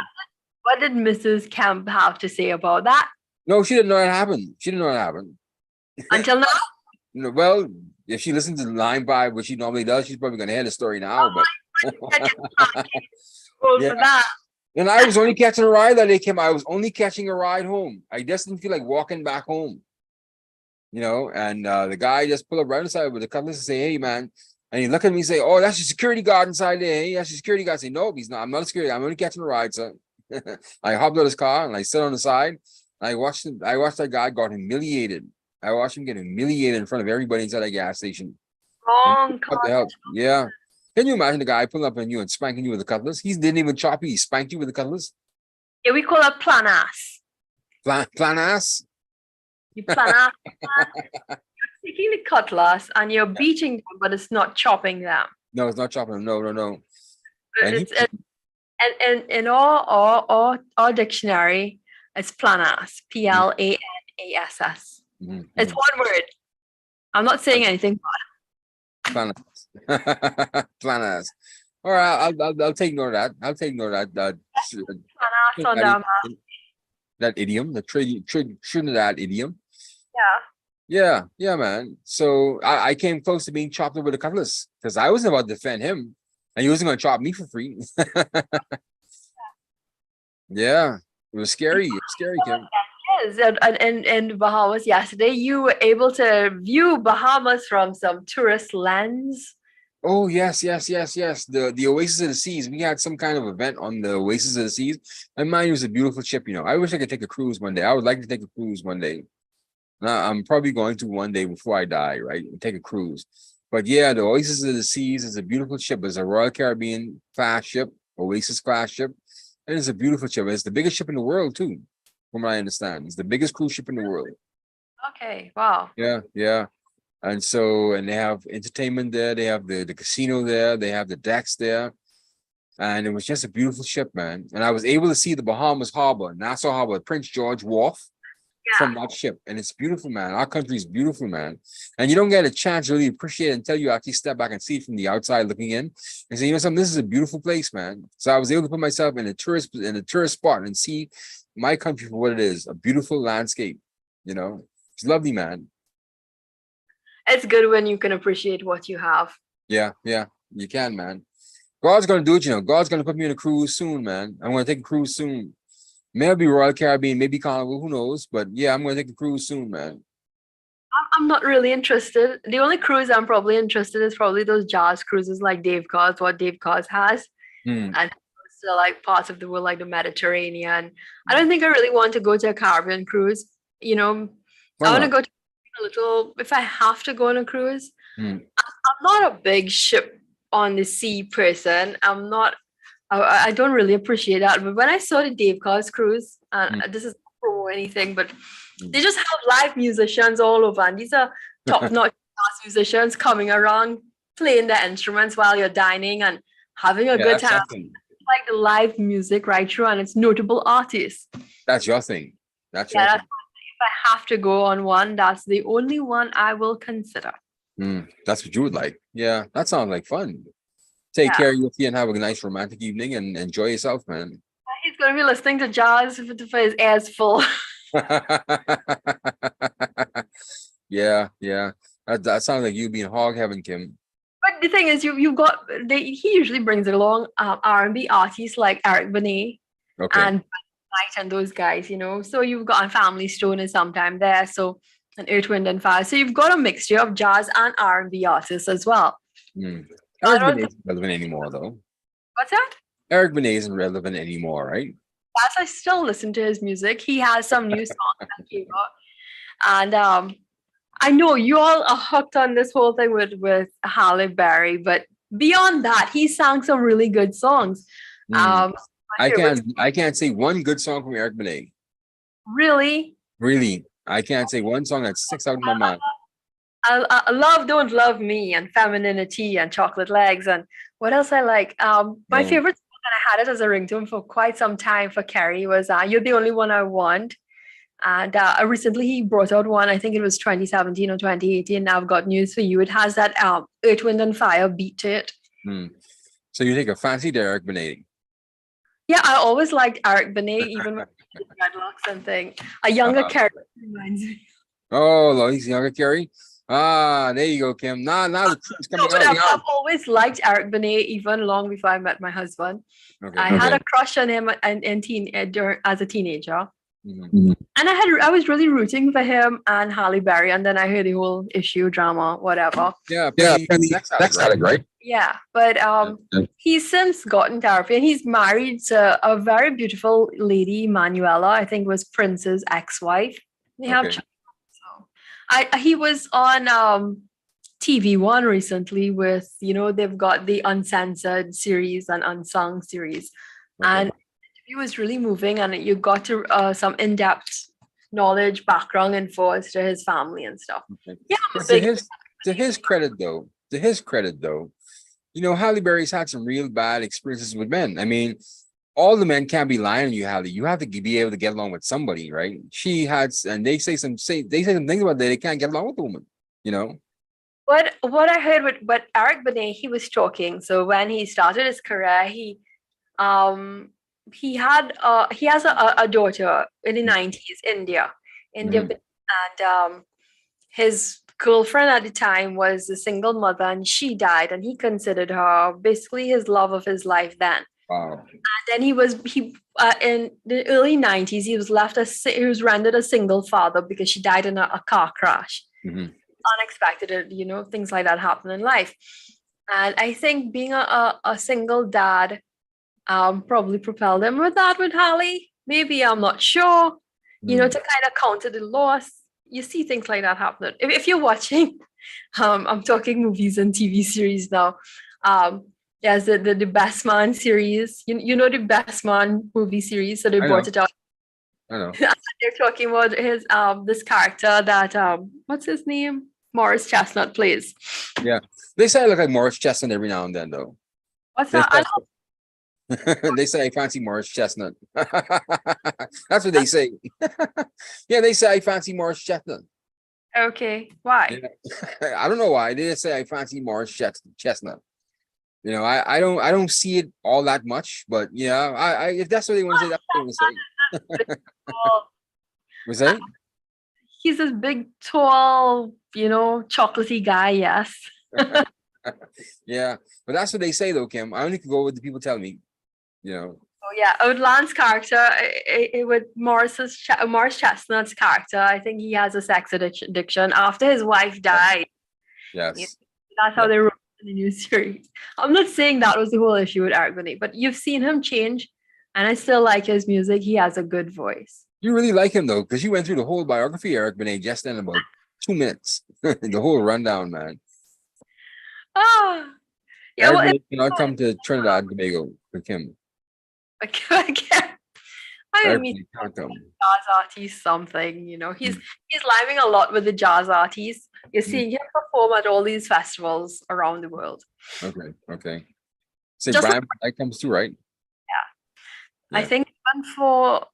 What did Mrs. Kemp have to say about that? No, she didn't know it happened. She didn't know it happened. Until now, You know, well, if she listens to the LimeVibe, which she normally does, she's probably going to hear the story now. But for yeah. that. And I was only catching a ride that day, Kim. I was only catching a ride home. I just didn't feel like walking back home. You know, and the guy just pulled up right inside with the cutlass and say, hey, man. And he looked at me and say, oh, that's your security guard inside there. Hey, that's your security guard. I say, no, he's not. I'm not a security guard. I'm only catching a ride, sir. I hopped out of his car and I sat on the side. And I watched that guy got humiliated. I watched him get humiliated in front of everybody inside that gas station. Wrong What the hell? Yeah. Can you imagine the guy pulling up on you and spanking you with a cutlass? He didn't even chop you. He spanked you with a cutlass. Yeah, we call it plan ass. Plan ass. You plan ass. You're taking the cutlass and you're beating them, but it's not chopping them. No, it's not chopping him. No. And It's and in our dictionary, it's plan ass. PLANASS. It's one word. I'm not saying anything. Plan ass. Plan ass. All right, I'll take note of that. I'll take note of that. Plan ass on them. That idiom, the Trinidad idiom. Yeah. Yeah, man. So I came close to being chopped up with a cutlass because I wasn't about to defend him, and he wasn't going to chop me for free. Yeah, it was scary. It was scary, Kim. Yes, and in Bahamas yesterday, you were able to view Bahamas from some tourist lens. Oh yes. The Oasis of the Seas. We had some kind of event on the Oasis of the Seas. And mine was a beautiful ship. You know, I wish I could take a cruise one day. I would like to take a cruise one day. I'm probably going to one day before I die, right? Take a cruise. But yeah, the Oasis of the Seas is a beautiful ship. It's a Royal Caribbean class ship, Oasis class ship. And it's a beautiful ship. It's the biggest ship in the world, too, from what I understand. It's the biggest cruise ship in the world. Okay, wow. Yeah. And so, and they have entertainment there. They have the casino there. They have the decks there. And it was just a beautiful ship, man. And I was able to see the Bahamas Harbor, Nassau Harbor, Prince George Wharf from that ship. And it's beautiful, man. Our country is beautiful, man. And you don't get a chance to really appreciate it until you actually step back and see it from the outside looking in and say, you know something, this is a beautiful place, man. So I was able to put myself in a tourist spot and see my country for what it is, a beautiful landscape. You know, it's lovely, man. It's good when you can appreciate what you have. Yeah, you can, man. God's gonna do it, you know. God's gonna put me in a cruise soon, man. I'm gonna take a cruise soon. Maybe Royal Caribbean, maybe Carnival, who knows? But yeah, I'm gonna take a cruise soon, man. I'm not really interested. The only cruise I'm probably interested is probably those jazz cruises like Dave Cause, what Dave Cause has. And so like parts of the world like the Mediterranean. I don't think I really want to go to a Caribbean cruise. You know, I want to go to a little, if I have to go on a cruise. I'm not a big ship on the sea person. I don't really appreciate that. But when I saw the Dave Cause cruise, and this is not promo anything, but they just have live musicians all over, and these are top-notch jazz musicians coming around playing the instruments while you're dining and having a Yeah, good that's time. your thing. Like the live music right through, and it's notable artists. That's your thing. That's Yeah, your that's, thing. if I have to go on one, that's the only one I will consider. That's what you would like. Yeah, that sounds like fun. Take Yeah. care of you and have a nice romantic evening and enjoy yourself, man. He's going to be listening to jazz for his ears full. Yeah, yeah. That sounds like you being hog heaven, Kim. But the thing is, you've got he usually brings along R&B artists like Eric Benet Okay. and Knight and those guys, you know. So you've got a Family Stone is sometime there, so an Earth, Wind and Fire. So you've got a mixture of jazz and R&B artists as well. Eric Benet isn't relevant anymore, though. What's that? Eric Benet isn't relevant anymore, right? Yes, I still listen to his music. He has some new songs that came out, and I know you all are hooked on this whole thing with Halle Berry, but beyond that, he sang some really good songs. Mm. My favorite I can't say one good song from Eric Benet. really. Really, I can't say one song that sticks out in my mind. I love Don't Love Me and Femininity and Chocolate Legs and what else I like. My No. favorite song, and I had it as a ringtone for quite some time for Kerry, was You're the Only One I Want. And recently he brought out one, I think it was 2017 or 2018. Now I've got news for you. It has that Earth, Wind and Fire beat to it. So you take a fancy to Eric Benet. Yeah, I always liked Eric Benet, even with the dreadlocks and thing. A younger character reminds me. Oh, he's younger, Kerry. Ah, there you go, Kim. Now the truth's coming No, but out. I've always liked Eric Benet, even long before I met my husband. Okay. I had a crush on him as a teenager. Mhm. And I was really rooting for him and Halle Berry, and then I heard the whole issue, drama, whatever. Yeah, Next addict, right? Yeah, but he's since gotten therapy, and he's married to a very beautiful lady, Manuela. I think was Prince's ex-wife. They have Okay. children, so he was on TV1 recently with, you know, they've got the uncensored series and unsung series, and it was really moving, and you got to some in-depth knowledge, background info as to his family and stuff. Okay. Yeah, But to his credit though, you know, Halle Berry's had some real bad experiences with men. I mean, all the men can't be lying to you, Halle. You have to be able to get along with somebody, right? She had, and they say some things about that they can't get along with a woman, you know. What I heard with Eric Benet, he was talking. So when he started his career, he has a daughter in the 90s, India, Mhm. and his girlfriend at the time was a single mother, and she died, and he considered her basically his love of his life then. Wow. And then he in the early 90s he was he was rendered a single father because she died in a car crash. Mhm. Unexpected, you know, things like that happen in life. And I think being a single dad probably propelled him with Halle. Maybe, I'm not sure. You know, to kind of counter the loss. You see things like that happening. If you're watching, I'm talking movies and TV series now. There's the Best Man series. You know the Best Man movie series, so they brought it out. I know. They're talking about his this character that what's his name? Morris Chestnut plays. Yeah, they say I look like Morris Chestnut every now and then, though. What's that? They say I fancy Morris Chestnut. That's what they say. Yeah, they say I fancy Morris Chestnut. Okay, why? Yeah. I don't know why. They just say I fancy Morris Chestnut. You know, I don't see it all that much, but yeah, I if that's what they want to say, that's what they want to say. Was that? He's this big, tall, you know, chocolatey guy. Yes. Yeah, but that's what they say, though, Kim. I only can go with the people tell me. You know. Oh yeah, Outland's character with Morris Chestnut's character. I think he has a sex addiction after his wife died. Yes. That's how they wrote in the new series. I'm not saying that was the whole issue with Eric Benet, but you've seen him change, and I still like his music. He has a good voice. You really like him, though, because you went through the whole biography of Eric Benet just in about 2 minutes. The whole rundown, man. Ah, yeah. Eric Well, Benet cannot come to Trinidad and Tobago with Kim. okay. I mean, Everybody count them. jazz artist something, he's living a lot with the jazz artists. You're seeing him perform at all these festivals around the world. Okay. Say Just Brian that comes too, right? I Yeah. think even for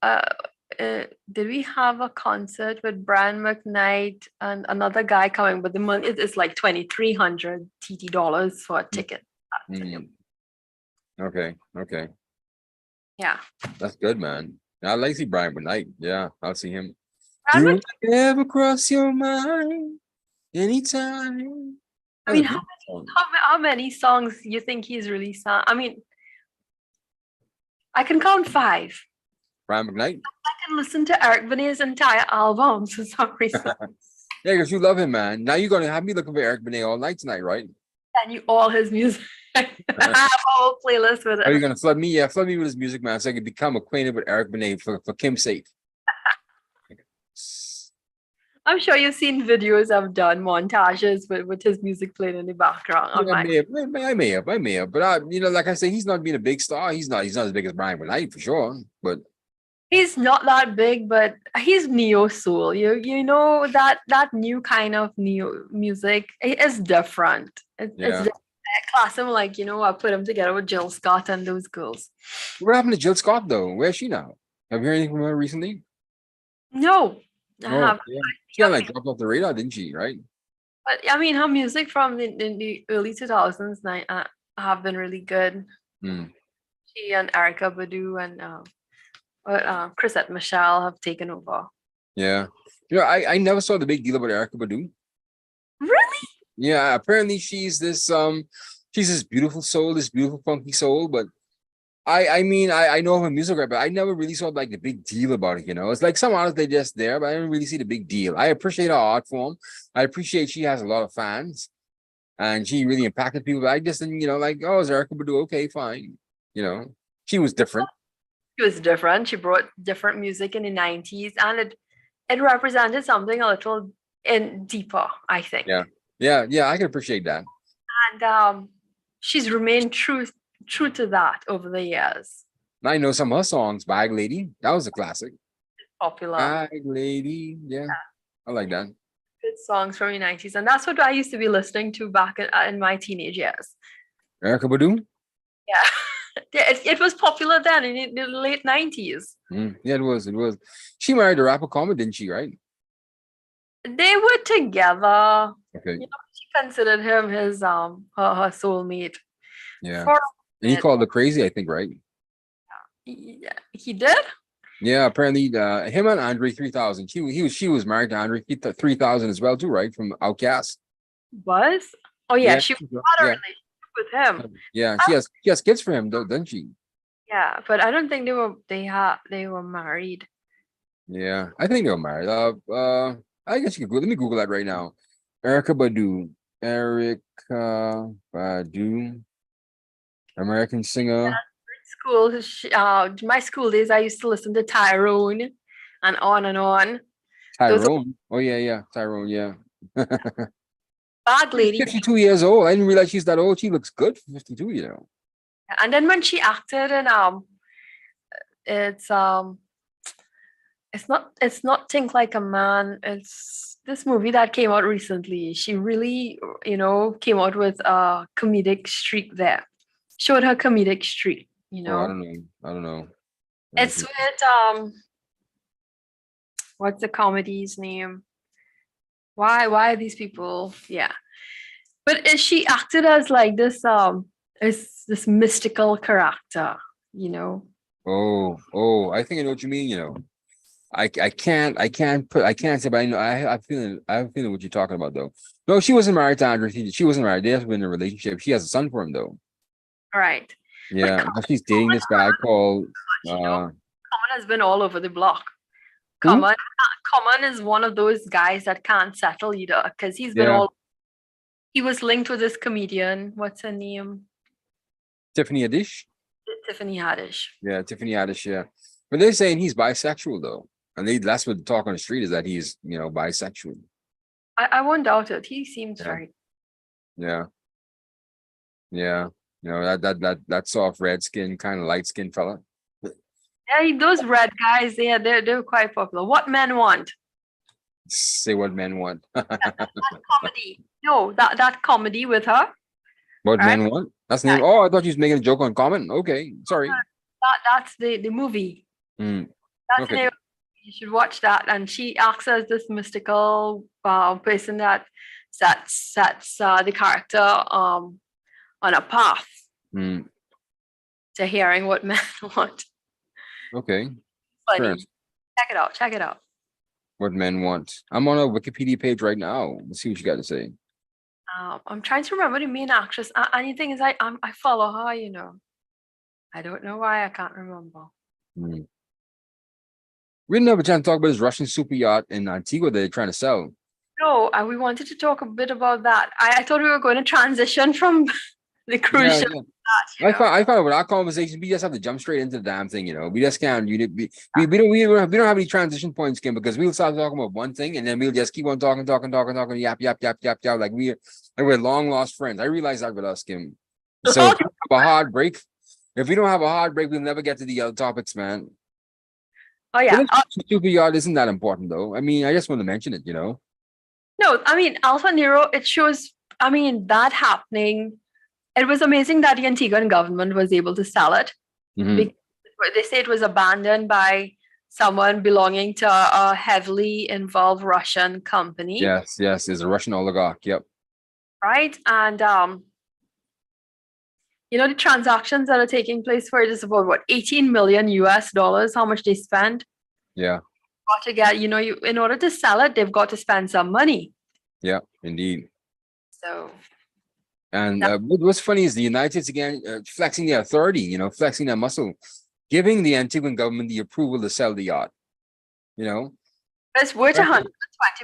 did we have a concert with Brian McKnight and another guy coming, but the money is like $2,300 TT dollars for a ticket. Mm. Okay. Yeah. That's good, man. I like to see Brian McKnight. Yeah, I'll see him. Brian Do it ever cross your mind anytime? I mean, That's a beautiful song. how many songs you think he's released? I mean, I can count 5. Brian McKnight. I can listen to Eric Benet's entire album for some reason. Yeah, because you love him, man. Now you're gonna have me looking for Eric Benet all night tonight, right? And all his music. I have a whole playlist with Are you it. gonna flood me? Yeah, flood me with his music, man, so I can become acquainted with Eric Benet for Kim's sake. I'm sure you've seen videos I've done, montages with his music playing in the background. I'm Yeah, like, I may have, but like I say, he's not being a big star. He's not as big as Brian McKnight for sure. But he's not that big, but he's neo soul. You know that new kind of neo music is different. It's Yeah. different. I class him like, I put him together with Jill Scott and those girls. what happened to Jill Scott though? Where's she now? Have you heard anything from her recently? No, I Oh, have. yeah. She kind of like dropped off the radar, didn't she? Right? But I mean, her music from the early 2000s have been really good. Hmm. She and Erica Badu and Chrisette Michelle have taken over. Yeah. I never saw the big deal about Erica Badu. Really? Yeah, apparently she's this beautiful soul, this beautiful funky soul, but I mean I know her music, right, but I never really saw like the big deal about it, It's like some artists they're just there, but I didn't really see the big deal. I appreciate her art form. I appreciate she has a lot of fans and she really impacted people, but I just didn't, like, oh, is Erica Badu? Okay, fine. She was different. She was different. She brought different music in the 90s and it represented something a little deeper, I think. Yeah, I can appreciate that. And she's remained true to that over the years. I know some of her songs. Bag Lady, that was a classic. Popular. Bag Lady, yeah. I like that. Good songs from the 90s. And that's what I used to be listening to back in my teenage years. Erica Badu? Yeah. It was popular then in the late 90s. Yeah, it was. She married a rapper Common, didn't she, right? They were together. Okay. She considered him his her soulmate. Yeah. And he called her crazy, I think, right? Yeah, he did? Yeah, apparently him and Andre 3000. She was married to Andre 3000 as well, too, right? From Outkast. Was? Oh yeah, Yeah, she yeah. had a relationship with him. Yeah, she has kids for him, though, doesn't she? Yeah, but I don't think they were married. Yeah, I think they were married. I guess you could let me Google that right now. Erica Badu. American singer. School, my school days, I used to listen to Tyrone and on and on. Tyrone. Oh yeah, Tyrone, yeah. Bad lady. 52 years old. I didn't realize she's that old. She looks good for 52, And then when she acted in it's not Think Like a Man. It's this movie that came out recently. She really, came out with a comedic streak there. Showed her comedic streak, Oh, I don't know. It's with what's the comedy's name? Why are these people? Yeah. But she acted as like this this mystical character, Oh, I think I know what you mean, I can't say, but I know I have a feeling what you're talking about though. No, she wasn't married to Andre. She wasn't married. They have been in a relationship. She has a son for him though. Right. Yeah, now she's dating this guy called Common has been all over the block. Who? Common is one of those guys that can't settle either because he's been he was linked with this comedian. What's her name? Tiffany Haddish. Tiffany Haddish. Yeah, Tiffany Haddish, yeah. But they're saying he's bisexual though. And that's what the talk on the street is, that he's, bisexual. I won't doubt it. He seems very. Yeah. That soft red skin, kind of light skinned fella. Yeah, those red guys, they're quite popular. What Men Want? Say what men want. Comedy. No, that comedy with her. What Right? men want? That's the name. That, Oh, I thought you was making a joke on comment. Okay, sorry. that's the movie. Hmm. That's the Okay. name. You should watch that. And she acts as this mystical person that sets the character on a path Hmm. to hearing what men want. Okay. Fair enough. Funny. Check it out. Check it out. What men want. I'm on a Wikipedia page right now. Let's see what you got to say. I'm trying to remember the main actress. And the thing is, I follow her. I don't know why I can't remember. Hmm. We didn't have a chance to talk about this Russian super yacht in Antigua that they're trying to sell. No, we wanted to talk a bit about that. I thought we were going to transition from the cruise Yeah, ship. yeah. to that, I thought with our conversation, we just have to jump straight into the damn thing, We just can't. We don't have any transition points, Kim, because we'll start talking about one thing and then we'll just keep on talking, yap, yap, yap, yap, yap, like we're long lost friends. I realize that with us, Kim. So if we have a hard break, if we don't have a hard break, we'll never get to the other topics, man. Oh yeah. But this super yacht isn't that important, though. I mean, I just want to mention it, No, I mean Alpha Nero. It shows. I mean that happening. It was amazing that the Antiguan government was able to sell it. Mhm. Because they say it was abandoned by someone belonging to a heavily involved Russian company. Yes, is a Russian oligarch. Yep. Right. And the transactions that are taking place for it is about what, 18 million US dollars, how much they spend. Yeah. Got to get, in order to sell it, they've got to spend some money. Yeah, indeed. So And what's funny is the United States again flexing their authority, flexing their muscle, giving the Antiguan government the approval to sell the yacht. it's worth $120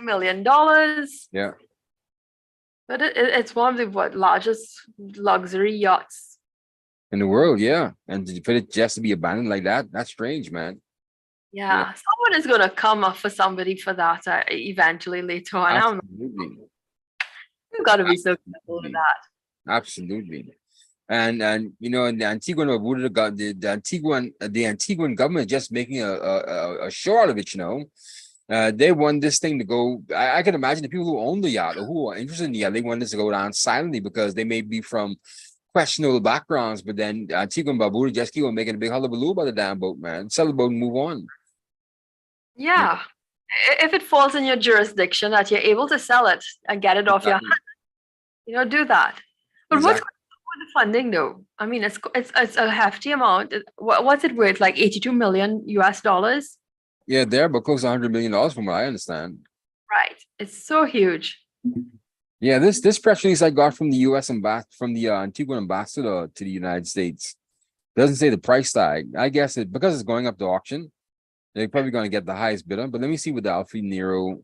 million. Yeah. But it's one of the largest luxury yachts In the world, yeah. And for it just to be abandoned like that, that's strange, man. Yeah, someone is going to come up for somebody for that eventually later on. Absolutely. You've got to be so careful with that. Absolutely. And the Antiguan Barbuda, the Antiguan government is just making a show out of it, They want this thing to go. I can imagine the people who own the yacht or who are interested in the yacht, they want this to go down silently because they may be from questionable backgrounds, but then Antigua and Barbuda just keep on making a big hullabaloo about the damn boat, man. Sell the boat and move on. Yeah. If it falls in your jurisdiction that you're able to sell it and get it off your hand, do that. But what's with the funding though? I mean, it's a hefty amount. What's it worth? Like 82 million US dollars? Yeah, there, but close to $100 million from what I understand. Right. It's so huge. Yeah, this press release I got from the U.S. from the Antiguan ambassador to the United States doesn't say the price tag. I guess because it's going up to auction, they're probably going to get the highest bidder. But let me see what the Alpha Nero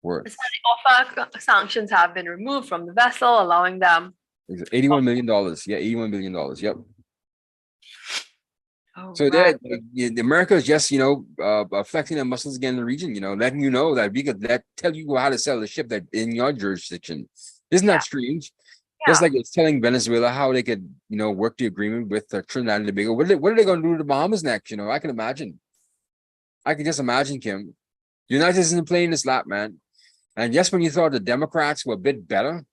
worth. The offer sanctions have been removed from the vessel, allowing them $81 million. Yeah, $81 million. Yep. Oh, so right. America is just flexing their muscles again in the region, letting you know that we could tell you how to sell the ship that in your jurisdiction. Isn't that strange? Yeah. Just like it's telling Venezuela how they could work the agreement with Trinidad and Tobago. What are they going to do to the Bahamas next? I can imagine. I can just imagine, Kim. The United States isn't playing this lap, man. And just when you thought the Democrats were a bit better,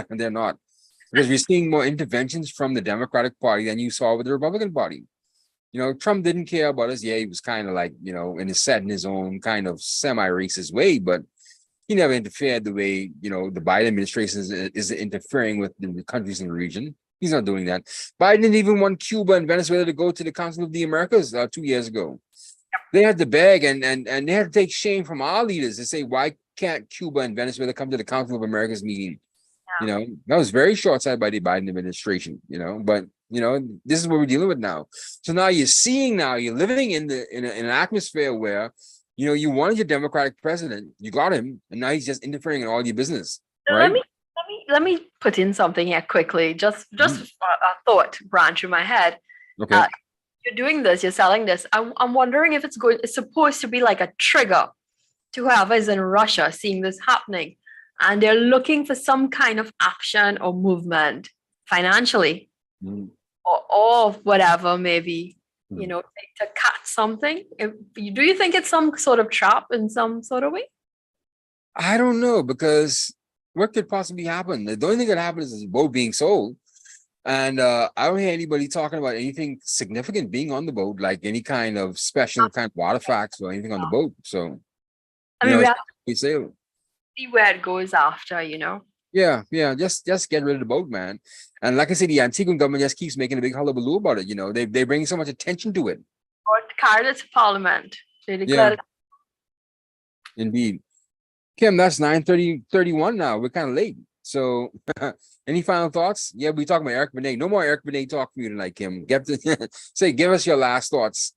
they're not, because we're seeing more interventions from the Democratic Party than you saw with the Republican Party. Trump didn't care about us. Yeah, he was kind of like, in his own kind of semi-racist way, but he never interfered the way, the Biden administration is interfering with the countries in the region. He's not doing that. Biden didn't even want Cuba and Venezuela to go to the Council of the Americas 2 years ago. They had to beg and they had to take shame from our leaders to say, why can't Cuba and Venezuela come to the Council of America's meeting? Yeah. That was very short-sighted by the Biden administration, but this is what we're dealing with now. So now you're living in an atmosphere where, you wanted your Democratic president, you got him, and now he's just interfering in all your business. So right? Let me put in something here quickly. Just a thought ran through my head. Okay. You're doing this, you're selling this. I'm wondering if it's supposed to be like a trigger to whoever is in Russia seeing this happening, and they're looking for some kind of action or movement financially Mm. or whatever, maybe, Hmm. to catch something. Do you think it's some sort of trap in some sort of way? I don't know, because what could possibly happen? The only thing that happens is the boat being sold. And I don't hear anybody talking about anything significant being on the boat, like any kind of special kind of artifacts or anything on the boat. So, I mean, we it's have to we sail. see where it goes after, Yeah, just get rid of the boat, man. And like I said, the Antiguan government just keeps making a big hullabaloo about it. They bring so much attention to it. Or carried it to Parliament. They Yeah, declared it. indeed. Kim, that's 9:31 now. We're kind of late. So any final thoughts? Yeah, we talking about Eric Benet. No more Eric Benet talk from you tonight, Kim. Give us your last thoughts.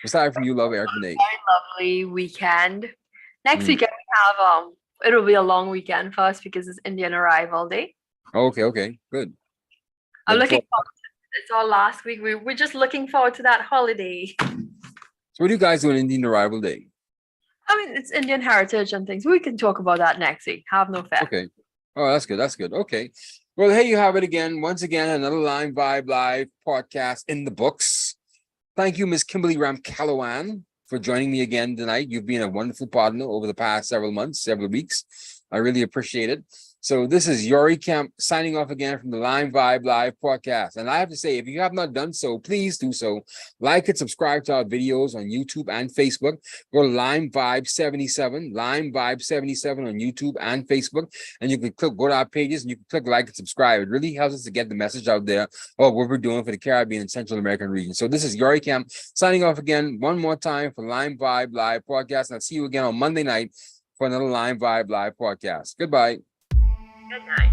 Aside from you love Eric Benet. Lovely weekend. Next Mm. weekend we have it'll be a long weekend for us because it's Indian Arrival Day. Okay, good. I'm Looking looking forward to it. It's our last week. We're just looking forward to that holiday. So what do you guys do on Indian Arrival Day? I mean, it's Indian heritage and things. We can talk about that next week. Have no fear. Okay. Oh, that's good. That's good. Okay. Well, here you have it again. Once again, another LimeVibe Live podcast in the books. Thank you, Miss Kimberly Ram-Calawan, for joining me again tonight. You've been a wonderful partner over the past several months, several weeks. I really appreciate it. So this is Yori Kemp signing off again from the LimeVibe Live podcast. And I have to say, if you have not done so, please do so. Like and subscribe to our videos on YouTube and Facebook. Go to LimeVibe77, LimeVibe77 on YouTube and Facebook. And you can go to our pages and you can click like and subscribe. It really helps us to get the message out there of what we're doing for the Caribbean and Central American region. So this is Yori Kemp signing off again one more time for LimeVibe Live podcast. And I'll see you again on Monday night for another LimeVibe Live podcast. Goodbye. Good night.